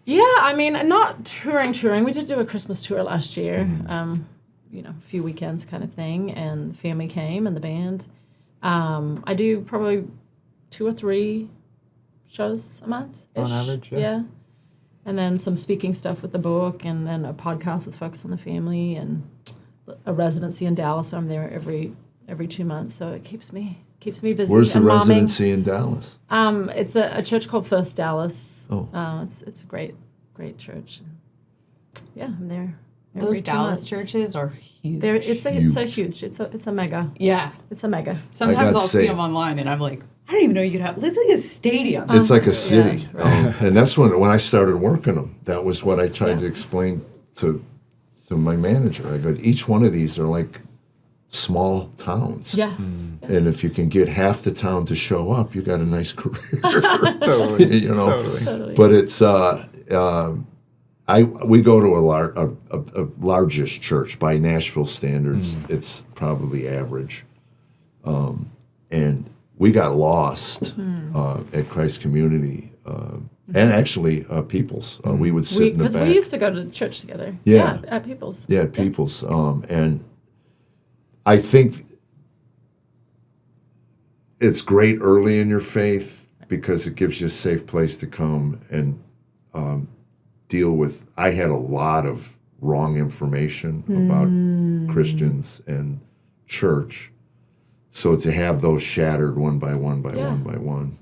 Yeah, I mean, not touring. We did do a Christmas tour last year. A few weekends kind of thing, and the family came and the band. I do probably 2 or 3 shows a month. On average, yeah. And then some speaking stuff with the book, and then a podcast with Focus on the Family, and a residency in Dallas. So I'm there every 2 months, so it keeps me busy. Where's the and residency in Dallas? It's a church called First Dallas. Oh. It's a great church. Yeah, I'm there. Those 2 Dallas months. churches are huge. It's huge. It's a mega. Yeah. It's a mega. Sometimes I'll see them online, and I'm like, I don't even know you could have. It's like a stadium. It's like a city, right. And that's when I started working them. That was what I tried to explain to my manager. I go, each one of these are like small towns. Yeah. And if you can get half the town to show up, you got a nice career. Totally. Totally. But it's we go to a largest church by Nashville standards. It's probably average, and we got lost at Christ Community. And actually, People's. We would sit in the back. Because we used to go to church together. Yeah. At People's. Yeah, at People's. And I think it's great early in your faith because it gives you a safe place to come and deal with. I had a lot of wrong information about Christians and church. So to have those shattered one by one by one.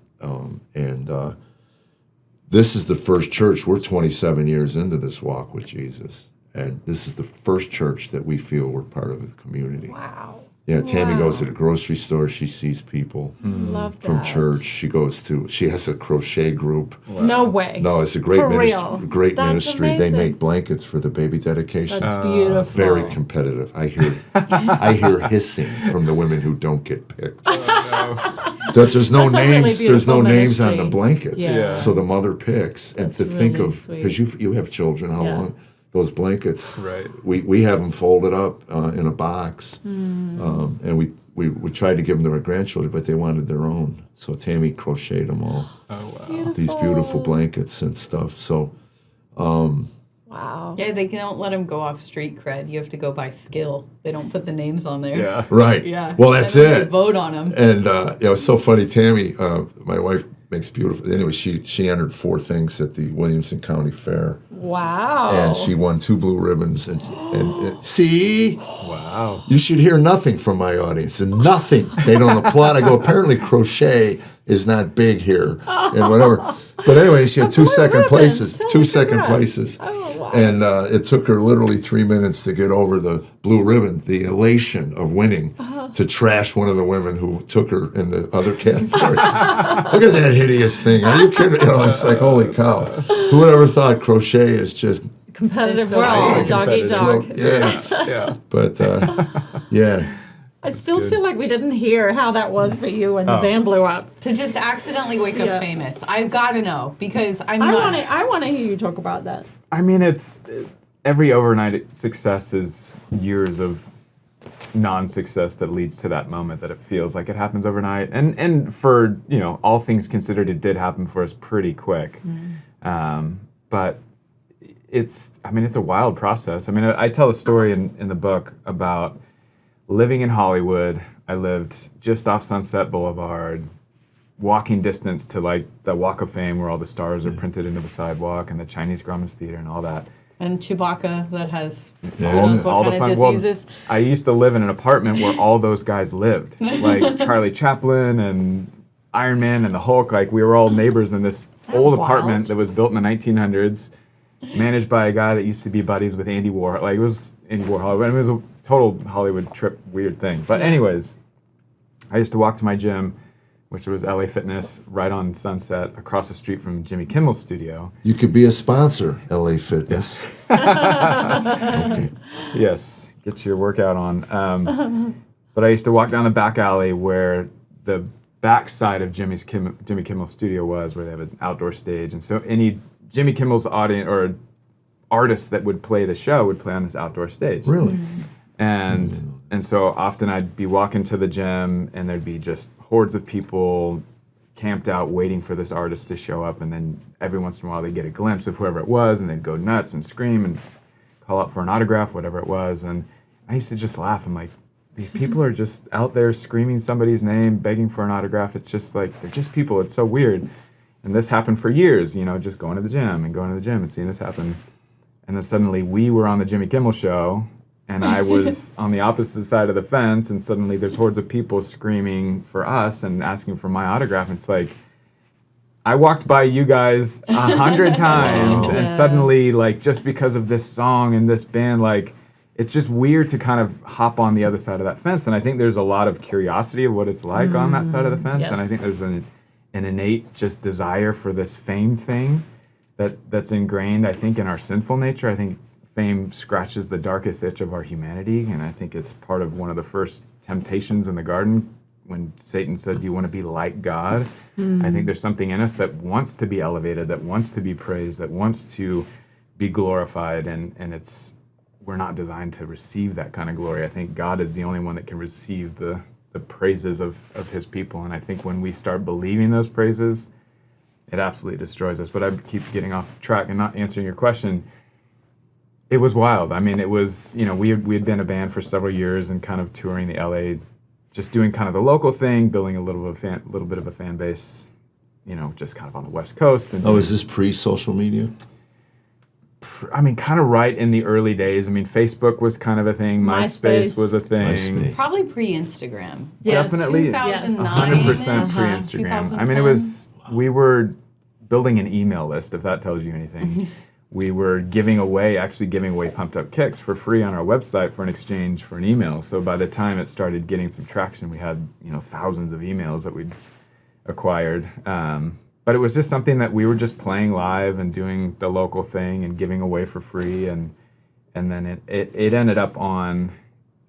This is the first church. We're 27 years into this walk with Jesus. And this is the first church that we feel we're part of the community. Wow. Yeah, Tammy goes to Wow. the grocery store. She sees people Love that. from church. She has a crochet group. No way. No, it's a great For ministry. real. Great That's ministry. They amazing. make blankets for the baby dedication. That's beautiful. Very competitive. I hear hissing from the women who don't get picked. So there's no That's a really names. There's no beautiful names on the ministry. blankets. Yeah. So the mother picks, and That's to think really of sweet. because you have children. How Yeah. long those blankets? Right. We have them folded up in a box, Hmm. and we tried to give them to our grandchildren, but they wanted their own. So Tammy crocheted them all. These beautiful blankets and stuff. So Wow. Yeah, they don't let them go off street cred. You have to go by skill. They don't put the names on there. Yeah. right. Yeah. Well, that's And then they it. vote on them. And it's so funny. Tammy, my wife, makes beautiful. Anyway, she entered 4 things at the Williamson County Fair, Wow. and she won 2 blue ribbons. And see, Wow. you should hear nothing from my audience, and nothing. They don't applaud. I go, apparently crochet is not big here, and whatever. But anyway, she had 2 second ribbons. places. Tell 2 me second congrats. places. Oh, wow. And it took her literally 3 minutes to get over the blue ribbon, the elation of winning, to trash one of the women who took her in the other category. Look at that hideous thing. Are you kidding? It's like, holy cow. Who would ever thought crochet is just, Competitive They're so world. weird. Dog eat dog. yeah. Yeah. But, yeah. I still feel like we didn't hear how that was for you when the band blew up. To just accidentally wake Yeah. up famous. I've got to know because I'm I not. want to hear you talk about that. I mean, it's every overnight success is years of non-success that leads to that moment that it feels like it happens overnight. And for all things considered, it did happen for us pretty quick. But it's a wild process. I mean, I tell a story in the book about living in Hollywood. I lived just off Sunset Boulevard, walking distance to like the Walk of Fame where all the stars are printed into the sidewalk, and the Chinese Communist Theater and all that. And Chewbacca that has who Yeah. knows what All kind the of fun. Well, diseases. I used to live in an apartment where all those guys lived, like Charlie Chaplin and Iron Man and the Hulk. Like we were all neighbors in this old wild? apartment that was built in the 1900s, managed by a guy that used to be buddies with Andy Warhol. Like it was Andy Warhol. It was a total Hollywood trip, weird thing. But anyways, I used to walk to my gym, which was LA Fitness, right on Sunset, across the street from Jimmy Kimmel's studio. You could be a sponsor, LA Fitness. Okay. Yes, get your workout on. But I used to walk down the back alley where the back side of Jimmy Kimmel's studio was, where they have an outdoor stage. And so any Jimmy Kimmel's audience or artists that would play the show would play on this outdoor stage. Really? And so often I'd be walking to the gym and there'd be just hordes of people camped out waiting for this artist to show up, and then every once in a while they'd get a glimpse of whoever it was and they'd go nuts and scream and call out for an autograph, whatever it was. And I used to just laugh. I'm like, these people are just out there screaming somebody's name, begging for an autograph. It's just like, they're just people. It's so weird. And this happened for years, just going to the gym and seeing this happen. And then suddenly we were on the Jimmy Kimmel show, and I was on the opposite side of the fence, and suddenly there's hordes of people screaming for us and asking for my autograph. And it's like, I walked by you guys 100 times, and Yeah. suddenly, like, just because of this song and this band, like, it's just weird to kind of hop on the other side of that fence. And I think there's a lot of curiosity of what it's like on that side of the fence. And I think yes. there's an innate just desire for this fame thing that's ingrained, I think, in our sinful nature. I think fame scratches the darkest itch of our humanity, and I think it's part of one of the first temptations in the garden when Satan said, "Do you want to be like God?" I think there's something in us that wants to be elevated, that wants to be praised, that wants to be glorified, and we're not designed to receive that kind of glory. I think God is the only one that can receive the praises of his people, and I think when we start believing those praises, it absolutely destroys us. But I keep getting off track and not answering your question. It was wild. I mean, it was, we had been a band for several years and kind of touring the LA, just doing kind of the local thing, building a little bit of a fan base, just kind of on the West Coast. And Oh, is this pre-social media? I mean, kind of right in the early days. I mean, Facebook was kind of a thing. MySpace MySpace. was a thing. MySpace. Probably pre-Instagram. Yes. Definitely. 2009. 100% pre-Instagram. I mean, we were building an email list, if that tells you anything. we were giving away Pumped Up Kicks for free on our website for an exchange for an email. So by the time it started getting some traction, we had thousands of emails that we'd acquired. But it was just something that we were just playing live and doing the local thing and giving away for free. And then it ended up on,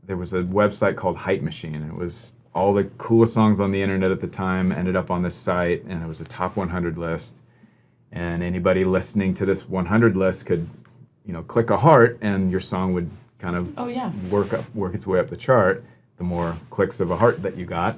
there was a website called Hype Machine. It was all the coolest songs on the internet at the time ended up on this site, and it was a top 100 list. And anybody listening to this 100 list could, click a heart, and your song would kind of work its way up the chart. The more clicks of a heart that you got,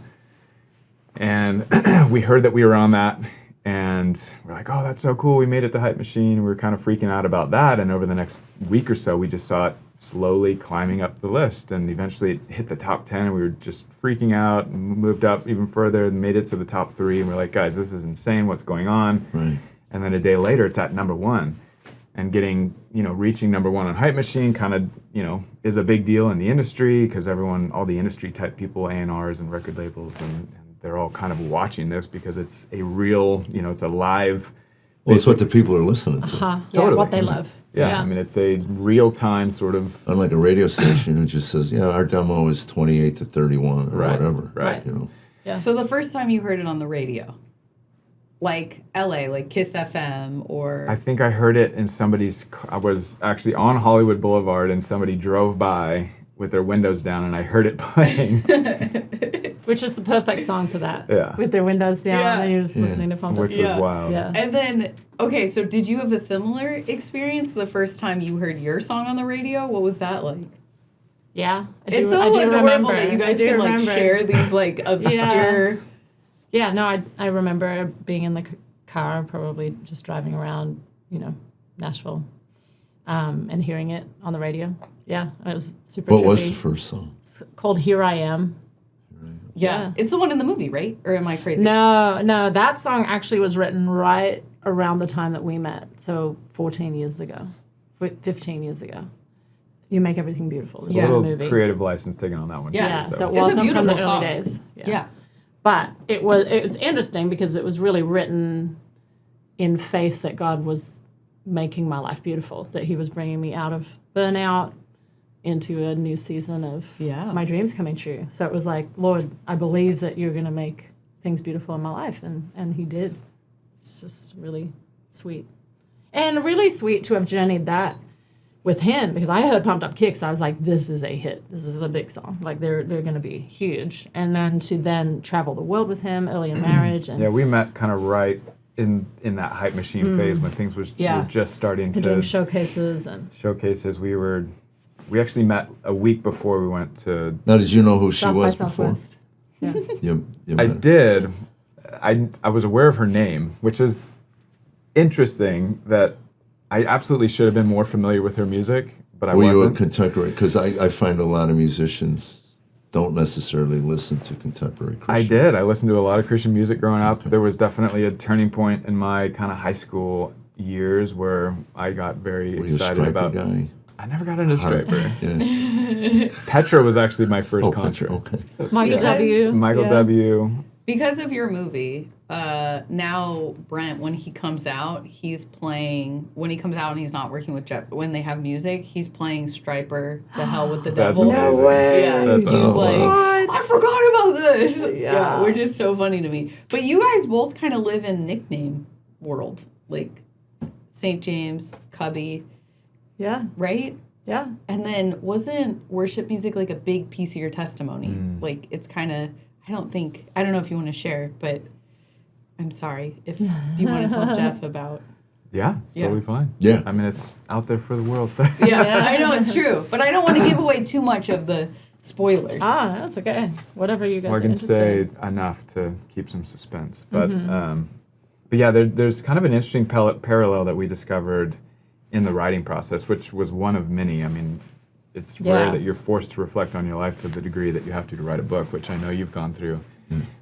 and we heard that we were on that, and we're like, "Oh, that's so cool! We made it to Hype Machine." We were kind of freaking out about that, and over the next week or so, we just saw it slowly climbing up the list, and eventually it hit the top 10, and we were just freaking out, and moved up even further, and made it to the top 3, and we're like, "Guys, this is insane! What's going on?" Right. And then a day later, it's at number 1, and reaching number 1 on Hype Machine kind of, is a big deal in the industry because all the industry type people, A&Rs and record labels, and they're all kind of watching this because it's a real, it's a live. Well, it's what the people are listening to. Totally. Totally. What they love. Yeah, I mean, it's a real time sort of. Unlike a radio station who just says, our demo is 28 to 31 or whatever. Right. Yeah. So the first time you heard it on the radio, like LA, like Kiss FM, or I think I heard it in I was actually on Hollywood Boulevard, and somebody drove by with their windows down, and I heard it playing. Which is the perfect song for that. Yeah. With their windows down, Yeah. and you're just listening to Pumped Up. Which was wild. Yeah. And then, okay, so did you have a similar experience the first time you heard your song on the radio? What was that like? Yeah. It's so adorable that you guys can like share these like obscure. Yeah, no, I remember being in the car, probably just driving around, Nashville, and hearing it on the radio. Yeah, it was super What trippy. was the first song? It's called Here I Am. Yeah. It's the one in the movie, right? Or am I crazy? No, that song actually was written right around the time that we met, so 15 years ago. You Make Everything Beautiful. A little creative license taken on that one. Yeah, too, so it It's a wasn't from the beautiful song. early days. Yeah. But it's interesting because it was really written in faith that God was making my life beautiful, that he was bringing me out of burnout into a new season of my dreams coming true. So it was like, Lord, I believe that you're going to make things beautiful in my life. And he did. It's just really sweet. And really sweet to have journeyed that with him, because I heard Pumped Up Kicks. I was like, this is a hit. This is a big song. Like, they're going to be huge. And then to travel the world with him early in marriage. And we met kind of right in that Hype Machine phase when things were just starting to doing showcases. We actually met a week before we went to. Now, did you know who she South by was before? Southwest. Yeah. You I met her? did. I was aware of her name, which is interesting that I absolutely should have been more familiar with her music, but I Were you a wasn't. contemporary? Because I find a lot of musicians don't necessarily listen to contemporary Christian. I did. I listened to a lot of Christian music growing up. There was definitely a turning point in my kind of high school years where I got very Were you a excited Striper about. guy? I never got into Striper. Yeah. Petra was actually my first Petra, concert. okay. Michael Because- W. Michael yeah. W. Because of your movie, now Brent, when he comes out, he's playing. When he comes out and he's not working with Jeff, when they have music, he's playing Striper to Hell with the That's Devil. amazing. No way. Yeah, That's he's awesome. like, What? I forgot about this. Yeah. Which is so funny to me. But you guys both kind of live in nickname world, like St. James, Cubbie, Yeah, right? yeah. And then wasn't worship music like a big piece of your testimony? Like it's kind of, I don't know if you want to share, but I'm sorry if you want to tell Jeff about. Yeah, it's totally fine. Yeah. I mean, it's out there for the world. So. Yeah, I know it's true, but I don't want to give away too much of the spoilers. That's okay. Whatever you guys I are can interested say enough to keep some suspense. But yeah, there's kind of an interesting parallel that we discovered in the writing process, which was one of many. I mean, it's rare that you're forced to reflect on your life to the degree that you have to write a book, which I know you've gone through.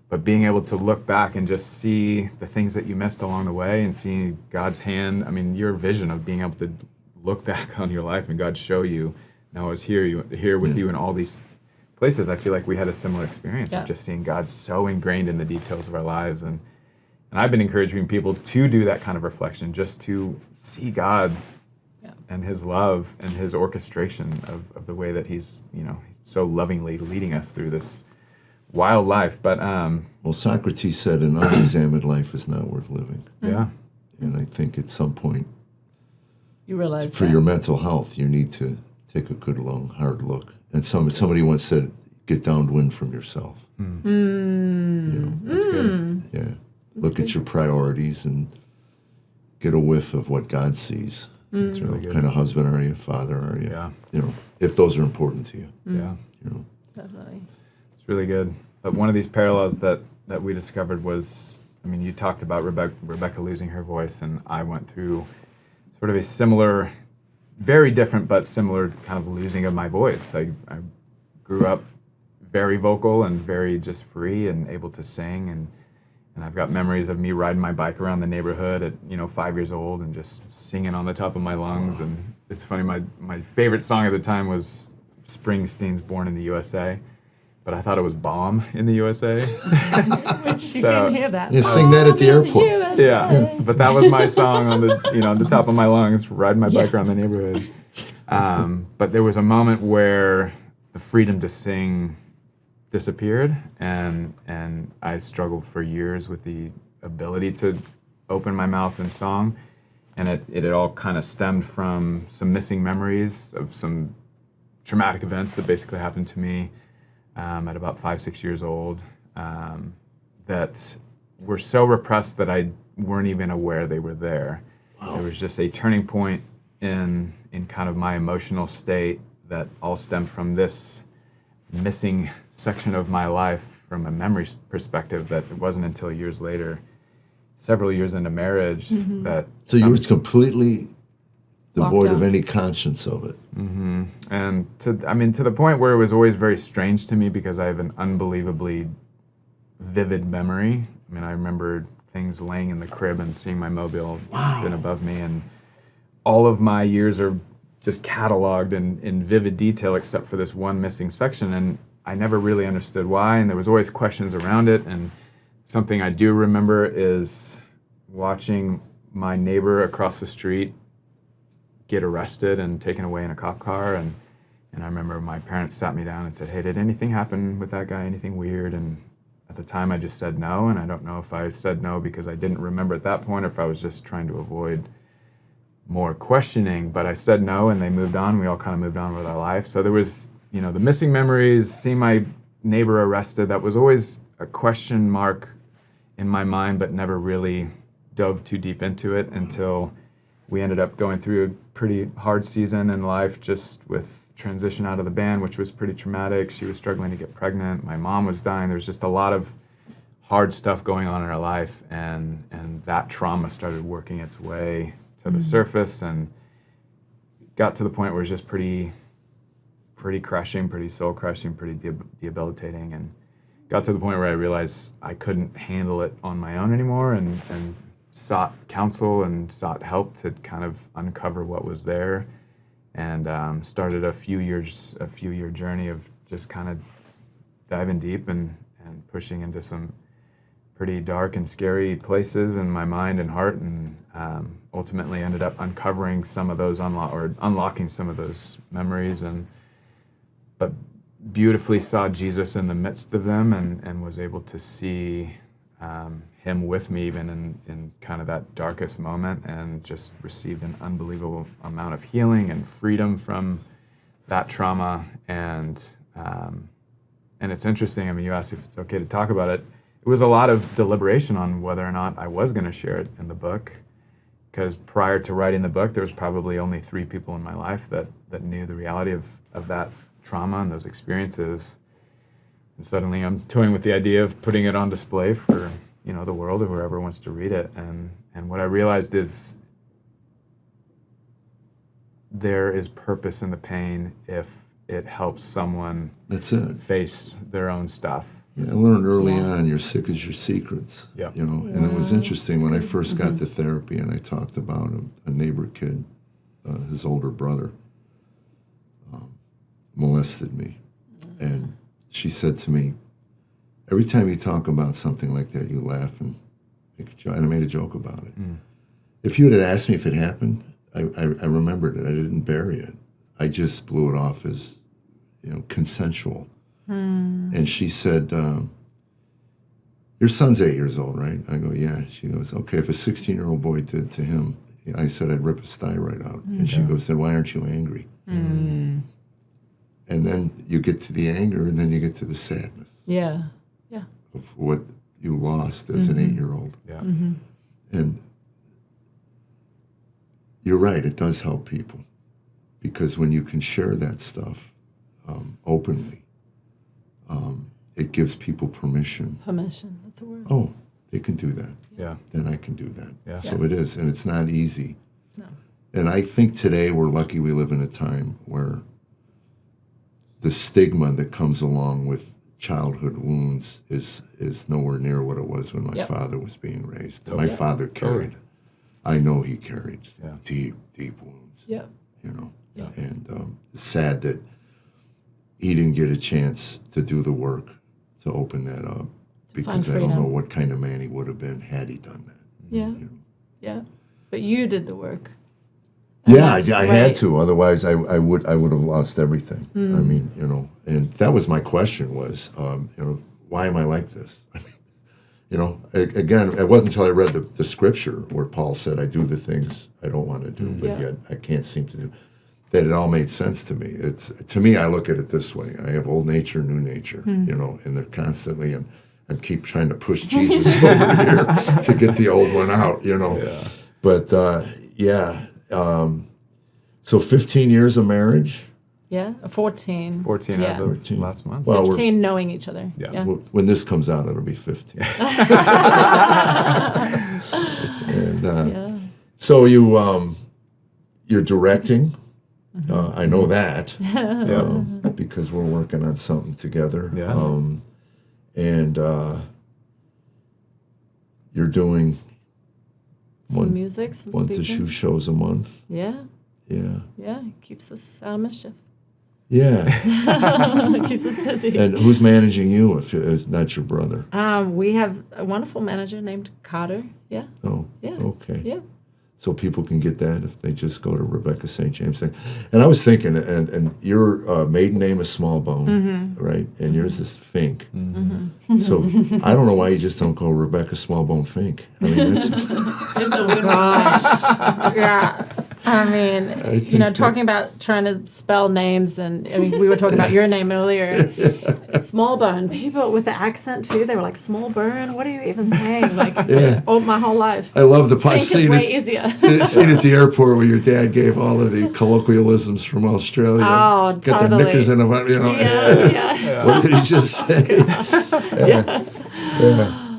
But being able to look back and just see the things that you missed along the way and seeing God's hand, I mean, your vision of being able to look back on your life and God show you, now I was here with you in all these places. I feel like we had a similar experience of just seeing God so ingrained in the details of our lives. And I've been encouraging people to do that kind of reflection, just to see God and his love and his orchestration of the way that he's, so lovingly leading us through this wild life. But Well, Socrates said an unexamined life is not worth living. yeah, And I think at some point, You realize for that. your mental health, you need to take a good, long, hard look. And somebody once said, get downwind from yourself. that's good. Yeah. Look at your priorities and get a whiff of what God sees. That's What really good. kind of husband are you? Father are you? Yeah. If those are important to you. Yeah. Definitely. It's really good. But one of these parallels that we discovered was, you talked about Rebecca losing her voice, and I went through sort of a similar, very different but similar kind of losing of my voice. I grew up very vocal and very just free and able to sing, and I've got memories of me riding my bike around the neighborhood at 5 years old and just singing on the top of my lungs. And it's funny, my favorite song at the time was Springsteen's "Born in the USA," but I thought it was "Bomb in the USA." Which you can hear that. Yeah, sing that at the airport. Yeah, but that was my song on the top of my lungs, riding my bike around the neighborhood. But there was a moment where the freedom to sing disappeared, and I struggled for years with the ability to open my mouth in song, and it all kind of stemmed from some missing memories of some traumatic events that basically happened to me at about 5-6 years old, that were so repressed that I weren't even aware they were there. Wow. There was just a turning point in kind of my emotional state that all stemmed from this missing section of my life from a memory perspective, that it wasn't until years later, several years into marriage, that... So you were completely devoid Locked of out. any conscience of it. And to the point where it was always very strange to me, because I have an unbelievably vivid memory. I remember things laying in the crib and seeing my mobile been above me, and all of my years are just cataloged in vivid detail except for this one missing section, and I never really understood why, and there was always questions around it. And something I do remember is watching my neighbor across the street get arrested and taken away in a cop car, and I remember my parents sat me down and said, "Hey, did anything happen with that guy, anything weird?" And at the time I just said no, and I don't know if I said no because I didn't remember at that point or if I was just trying to avoid more questioning, but I said no, and they moved on. We all kind of moved on with our life. So there was, the missing memories, seeing my neighbor arrested, that was always a question mark in my mind, but never really dove too deep into it until we ended up going through a pretty hard season in life, just with transition out of the band, which was pretty traumatic. She was struggling to get pregnant. My mom was dying. There was just a lot of hard stuff going on in our life, and that trauma started working its way to the surface, and got to the point where it was just pretty crushing, pretty soul crushing, pretty debilitating, and got to the point where I realized I couldn't handle it on my own anymore, and sought counsel and sought help to kind of uncover what was there, and started a few year journey of just kind of diving deep and pushing into some pretty dark and scary places in my mind and heart, and ultimately ended up uncovering some of those, unlocking some of those memories, but beautifully saw Jesus in the midst of them, and was able to see him with me even in kind of that darkest moment, and just received an unbelievable amount of healing and freedom from that trauma. And it's interesting, you asked if it's okay to talk about it. It was a lot of deliberation on whether or not I was going to share it in the book, because prior to writing the book, there was probably only 3 people in my life that knew the reality of that trauma and those experiences. And suddenly I'm toying with the idea of putting it on display for the world, or whoever wants to read it. And what I realized is there is purpose in the pain if it helps someone That's it. face their own stuff. Yeah, I learned early on, you're sick as your secrets. Yep. And it was interesting when I first got to therapy, and I talked about a neighbor kid, his older brother, molested me. And she said to me, every time you talk about something like that, you laugh and make a joke. And I made a joke about it. If you had asked me if it happened, I remembered it. I didn't bury it. I just blew it off as, consensual. And she said, your son's 8 years old, right? I go, yeah. She goes, okay, if a 16-year-old boy did to him, I said I'd rip his thigh right out. And she goes, then why aren't you angry? And then you get to the anger, and then you get to the sadness Yeah. of what you lost as an 8-year-old. Yeah. And you're right, it does help people. Because when you can share that stuff openly, it gives people permission. Permission. That's a word. Oh, they can do that. Yeah. Then I can do that. Yeah. So it is, and it's not easy. No. And I think today we're lucky we live in a time where the stigma that comes along with childhood wounds is nowhere near what it was when my father was being raised. My father carried, I know he carried deep, deep wounds. Yeah. And it's sad that he didn't get a chance to do the work to open that up, because I don't know what kind of man he would have been had he done that. Yeah. Yeah. But you did the work. Yeah, I had to. Otherwise, I would have lost everything. I mean, and that was my question was, why am I like this? I mean, again, it wasn't until I read the scripture where Paul said, I do the things I don't want to do, but yet I can't seem to do, that it all made sense to me. To me, I look at it this way. I have old nature, new nature, and they're constantly, and I keep trying to push Jesus over here to get the old one out, Yeah. But, so 15 years of marriage. Yeah. 14. 14 as of 14. last month. Well, 15 knowing each other. Yeah. When this comes out, it'll be 15. And so you're directing. I know that because we're working on something together. Yeah. And you're doing Some music, some 1 to 2 speaking. shows a month. Yeah. Yeah. Yeah. It keeps us out of mischief. Yeah. It keeps us busy. And who's managing you if it's not your brother? We have a wonderful manager named Carter. Yeah. Oh, Yeah. okay. Yeah. So people can get that if they just go to Rebecca St. James thing. And I was thinking, and your maiden name is Smallbone, right? And yours is Fink. So I don't know why you just don't go Rebecca Smallbone Fink. I mean, It's a win-win. Yeah. I mean, talking about trying to spell names, and I mean, we were talking about your name earlier. Smallbone. People with the accent too, they were like, Smallbone? What are you even saying? Like, my whole life. I love the Think is scene way easier. scene at the airport where your dad gave all of the colloquialisms from Australia. Oh, Got the totally. knickers in them, Yeah. What did he just say? Yeah.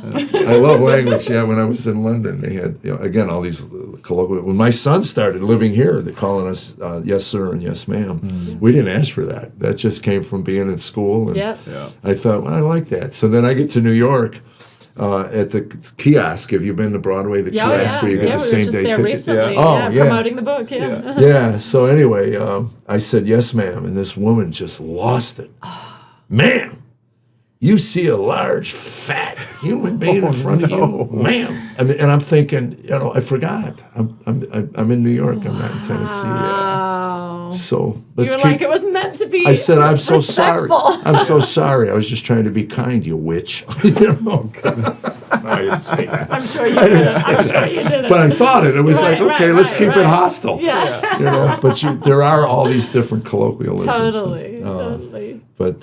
I love language. Yeah, when I was in London, they had again all these colloquial. When my son started living here, they're calling us yes sir and yes ma'am. We didn't ask for that. That just came from being in school. And I thought, well, I like that. So then I get to New York at the kiosk. Have you been to Broadway? The kiosk where you get the same day ticket. Recently. Promoting the book. Yeah. So anyway, I said yes ma'am, and this woman just lost it. Ma'am. You see a large, fat human being in front of you, ma'am. I mean, and I'm thinking, I forgot. I'm in New York. I'm not in Tennessee. Wow. So You were like, it was meant to be. I said, I'm so sorry. respectful. I'm so sorry. I was just trying to be kind, you witch. Goodness. No, I didn't say that. I'm sure you did it. I'm sure you did it. But I thought it. It was Right, like, okay, right, let's right, keep it right. hostile. Yeah. But there are all these different colloquialisms. Totally. But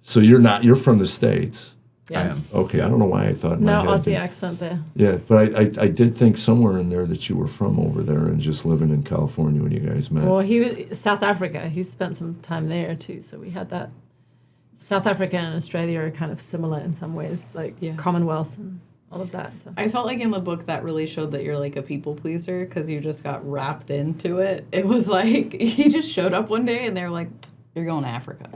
so you're from the States. Yes. Okay, I don't know why I thought in my No head Aussie that- accent there. Yeah, but I did think somewhere in there that you were from over there and just living in California when you guys met. Well, he was South Africa. He spent some time there too, so we had that. South Africa and Australia are kind of similar in some ways, like Commonwealth and all of that. So. I felt like in the book that really showed that you're like a people pleaser because you just got wrapped into it. It was like he just showed up one day and they were like, "You're going to Africa."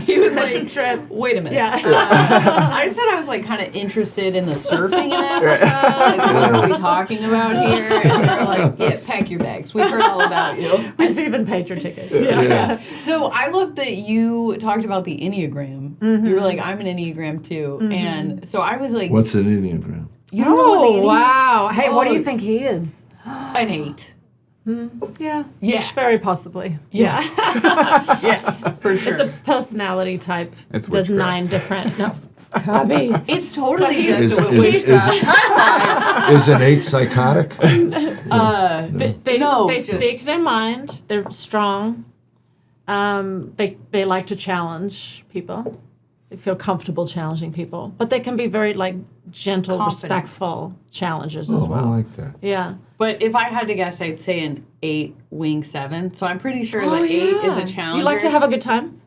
He was like, trip. "Wait a minute." Yeah. I said I was like kind of interested in the surfing in Africa. Like, what are we talking about here? And they were like, "Yeah, pack your bags. We've heard all about you." We've even paid your ticket. Yeah. So I love that you talked about the Enneagram. You were like, I'm an Enneagram too. And so I was like, What's an Enneagram? You don't know what the wow. Hey, what do Oh. you think he is? an 8. Yeah. Yeah. Very possibly. Yeah. Yeah, for sure. It's a personality type. It's There's witchcraft. 9 different. No. Cubbie. It's totally he's- just a Is- witchcraft. Is an 8 psychotic? They No, they just- speak their mind. They're strong. They like to challenge people. They feel comfortable challenging people, but they can be very like gentle, Confident. respectful challenges as Oh, I well. like that. Yeah. But if I had to guess, I'd say an 8 wing 7. So I'm pretty sure that 8 is a challenger. You like to have a good time?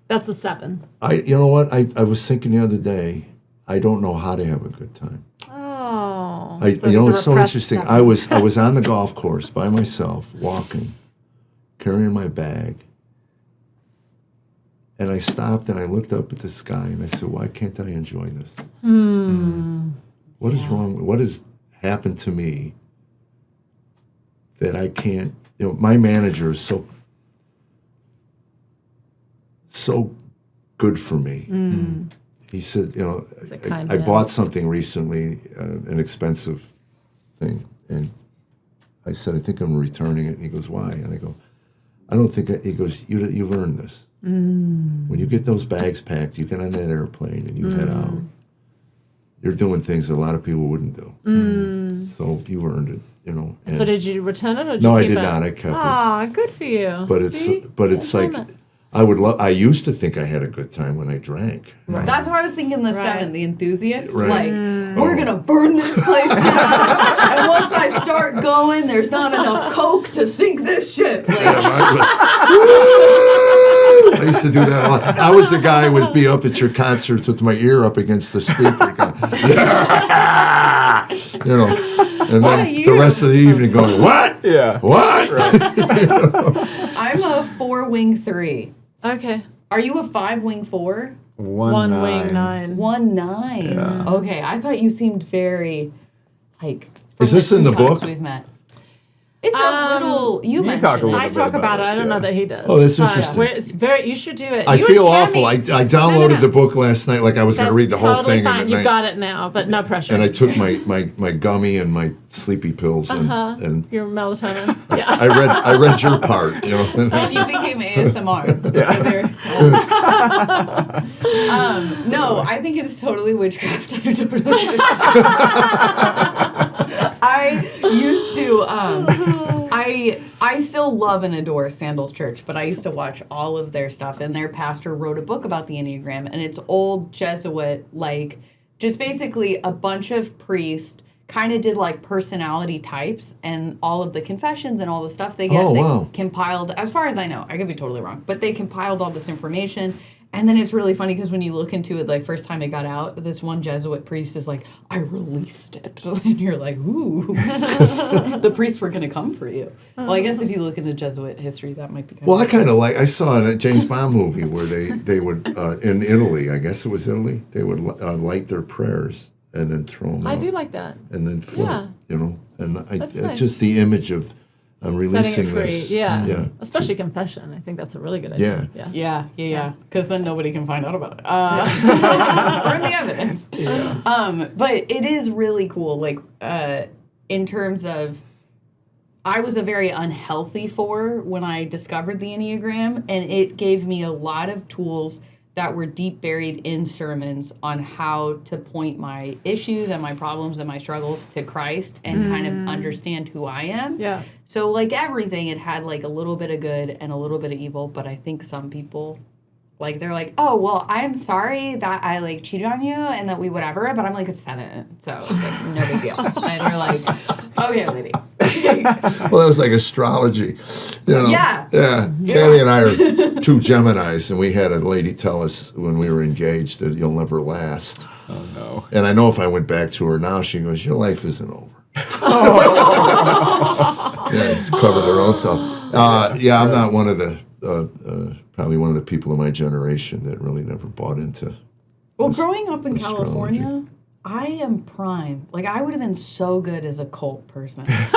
That's a 7. You know what? I was thinking the other day, I don't know how to have a good time. Oh. You so know, it's a it's so repressed interesting. 7. I was on the golf course by myself, walking, carrying my bag, and I stopped and I looked up at the sky and I said, "Why can't I enjoy this? What is wrong? What has happened to me that I can't?" You know, my manager is so good for me. He said, "You know, a kind I man. bought something recently, an expensive thing, and I said, I think I'm returning it." And he goes, "Why?" And I go, "I don't think." He goes, "You've earned this. When you get those bags packed, you get on that airplane and you head out. You're doing things that a lot of people wouldn't do. So you earned it, you know." So And- did you return it or did No, you I keep did it? not. I kept it. Ah, good for you. But it's See? like Fulfillment. I used to think I had a good time when I drank. That's what I was thinking. The Right. 7, the enthusiast. Right. Like, we're gonna burn this place down, and once I start going, there's not enough coke to sink this ship. Like, I used to do that a lot. I was the guy who would be up at your concerts with my ear up against the speaker, going, "Yeah!" You know, and What then are you? the rest of the evening going, "What? Yeah. What?" I'm a 4 wing 3. Okay. Are you a 5 wing 4? 1 wing 9. 1 9. Yeah. Okay, I thought you seemed very like. Is from this in two the times book? We've met. It's a little. You mentioned talk a it. little I bit talk about about it. it, I don't yeah. know that he does. Oh, that's But interesting. It's very. You should do it. I You feel and awful. Tammy. I downloaded No. the book last night like I was going to That's read the whole totally thing. fine. in You the night. got it now, but no pressure. And I took my gummy and my sleepy pills and Your melatonin. Yeah. I read your part, you know. And you became ASMR. No, I think it's totally witchcraft. I used to. I still love and adore Sandals Church, but I used to watch all of their stuff, and their pastor wrote a book about the Enneagram, and it's old Jesuit, like just basically a bunch of priests kind of did like personality types, and all of the confessions and all the stuff they get, Oh, they wow. compiled, as far as I know, I could be totally wrong, but they compiled all this information. And then it's really funny because when you look into it, like first time it got out, this one Jesuit priest is like, "I released it," and you're like, "Ooh, the priests were going to come for you." Well, I guess if you look into Jesuit history, that might be. Well, I kind of like. I saw in a James Bond movie where they would in Italy. I guess it was Italy. They would light their prayers and then throw them I out, do like that. and then float. Yeah. You know, and That's nice. just the image of I'm releasing Setting it free. this. Yeah. Yeah. Especially confession. I think that's a really good idea. Yeah. Yeah. Because then nobody can find out about it. Burn the evidence. But it is really cool. Like, in terms of, I was a very unhealthy 4 when I discovered the Enneagram, and it gave me a lot of tools that were deep buried in sermons on how to point my issues and my problems and my struggles to Christ and kind of understand who I am. Yeah. So, like everything, it had like a little bit of good and a little bit of evil, but I think some people, like, they're like, "Oh, well, I'm sorry that I like cheated on you and that we whatever," but I'm like a 7, so it's like no big deal. And they're like, "Okay, lady." Well, that was like astrology. You know? Yeah. Yeah. Tammy and I are 2 Geminis, and we had a lady tell us when we were engaged that you'll never last. Oh no. And I know if I went back to her now, she goes, "Your life isn't over." Yeah, just cover their own self. Yeah, I'm not one of the probably one of the people in my generation that really never bought into. Well, growing up in astrology. California, I am prime. Like, I would have been so good as a cult person. I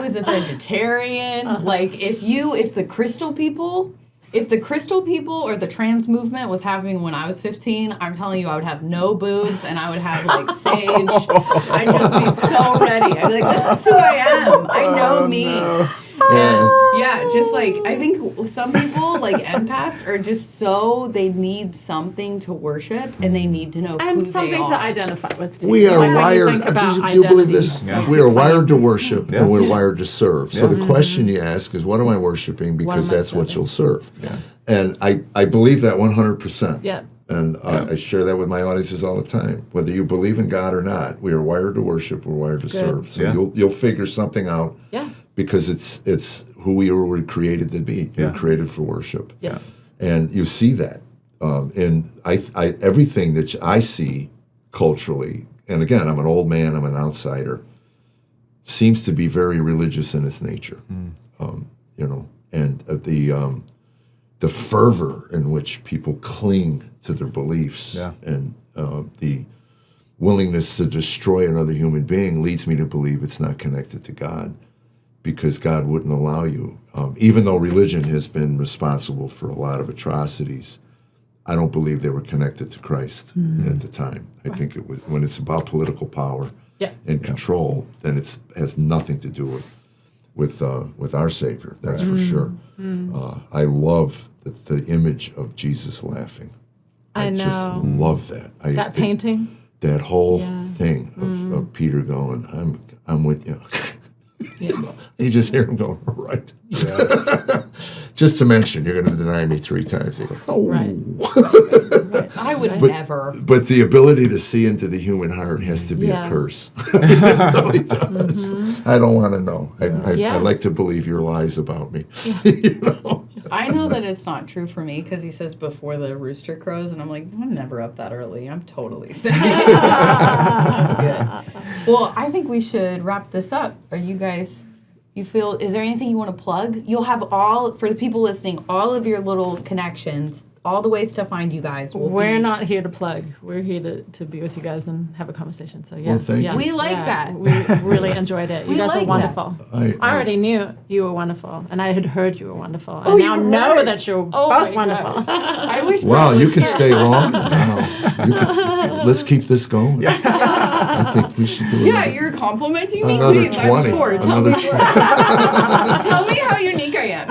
was a vegetarian. Like, if the crystal people, if the crystal people or the trans movement was happening when I was 15, I'm telling you, I would have no boobs and I would have like sage. I'd just be so ready. I'd be like, that's who I am. I know me. Yeah, just like I think some people like empaths are just so they need something to worship and they need to know And who something they to are. identify with. Too. We are Like, when you wired. think about Do you believe this? identity, Yeah. We are wired to worship, Yeah. and we're wired to serve. So Yeah. the question you ask is, "What am I worshiping?" Because am I that's what serving? you'll serve. Yeah. And I believe that 100%. Yeah. And I share that with my audiences all the time. Whether you believe in God or not, we are wired to worship. We're wired to good. serve. So Yeah. you'll figure something out. Yeah. Because it's who we were created to be. We're Yeah. created for worship. Yes. And you see that. And I everything that I see culturally, and again, I'm an old man, I'm an outsider, seems to be very religious in its nature. You know, and the fervor in which people cling to their beliefs Yeah. and the willingness to destroy another human being leads me to believe it's not connected to God, because God wouldn't allow you. Even though religion has been responsible for a lot of atrocities, I don't believe they were connected to Christ at the time. I think it was when it's about political power Yeah. and control, then it has nothing to do with our Savior. That's for sure. I love the image of Jesus laughing. I just know. love that. That painting. That whole Yeah. thing of Peter going, I'm with you. Yeah. You just hear him going, all right. Just to mention, you're going to deny me 3 times. They go, oh. Right. I would But- never. But the ability to see into the human heart has to be Yeah. a curse. It really does. I don't want to know. Yeah. I like to believe your lies about me. You know? I know that it's not true for me because he says before the rooster crows, and I'm like, I'm never up that early. I'm totally sick. I'm good. Well, I think we should wrap this up. Are you guys? You feel? Is there anything you want to plug? You'll have all for the people listening, all of your little connections, all the ways to find you guys. We're not here to plug. We're here to be with you guys and have a conversation. So yeah, Well, thank yeah, you. We like that. We really enjoyed it. You We guys like are wonderful. I- I already knew you were wonderful, and I had heard you were wonderful, Oh, and you now know heard? that you're Oh both my wonderful. God. I wish. Wow, Brett you was can here. stay long? Wow. Let's keep this going. I think we should do it. Yeah, you're complimenting me. Another Please, 20. I'm for it. Tell Another me, 20. tell me how unique I am.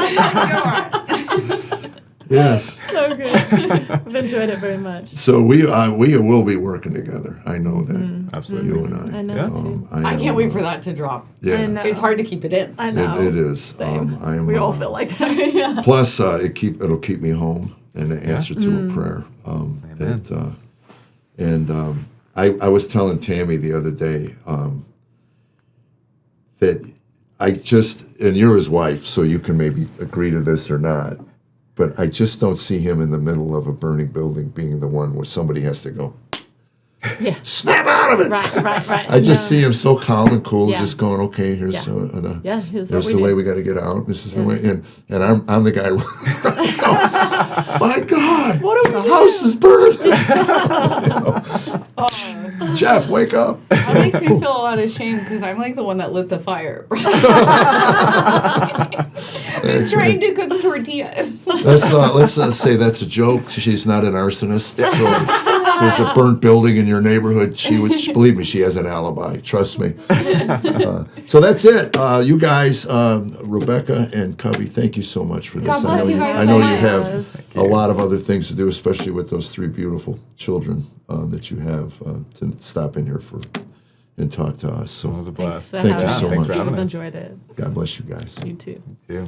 Go on. Yes. So good. I've enjoyed it very much. So we will be working together. I know that. Absolutely. You and I. I know Yeah. too. I can't wait for that to drop. Yeah. I know. It's hard to keep it in. I know. It is. Same. I am. We all feel like that. Plus, it'll keep me home and the answer to a prayer. I was telling Tammy the other day that I just, and you're his wife, so you can maybe agree to this or not, but I just don't see him in the middle of a burning building being the one where somebody has to go, Yeah. snap out of it. Right. I just No. see him so calm and cool, Yeah. just going, okay, here's Yeah. Here's there's what the we way do. we got to get out. This is the way, and I'm the guy. My God, What do we the do? house is burning. Jeff, wake up. That makes me feel a lot of shame because I'm like the one that lit the fire. He's trying to cook tortillas. Let's say that's a joke. She's not an arsonist. So there's a burnt building in your neighborhood. Believe me, she has an alibi. Trust me. So that's it. You guys, Rebecca and Cubbie, thank you so much for this. God bless you guys I so know much. you have Yes. a lot of other things to do, especially with those 3 beautiful children that you have to stop in here and talk to us. It was So a blast. Thanks for Thank you having so us. much. Thanks for having I've us. enjoyed it. God bless you guys. You too. You too.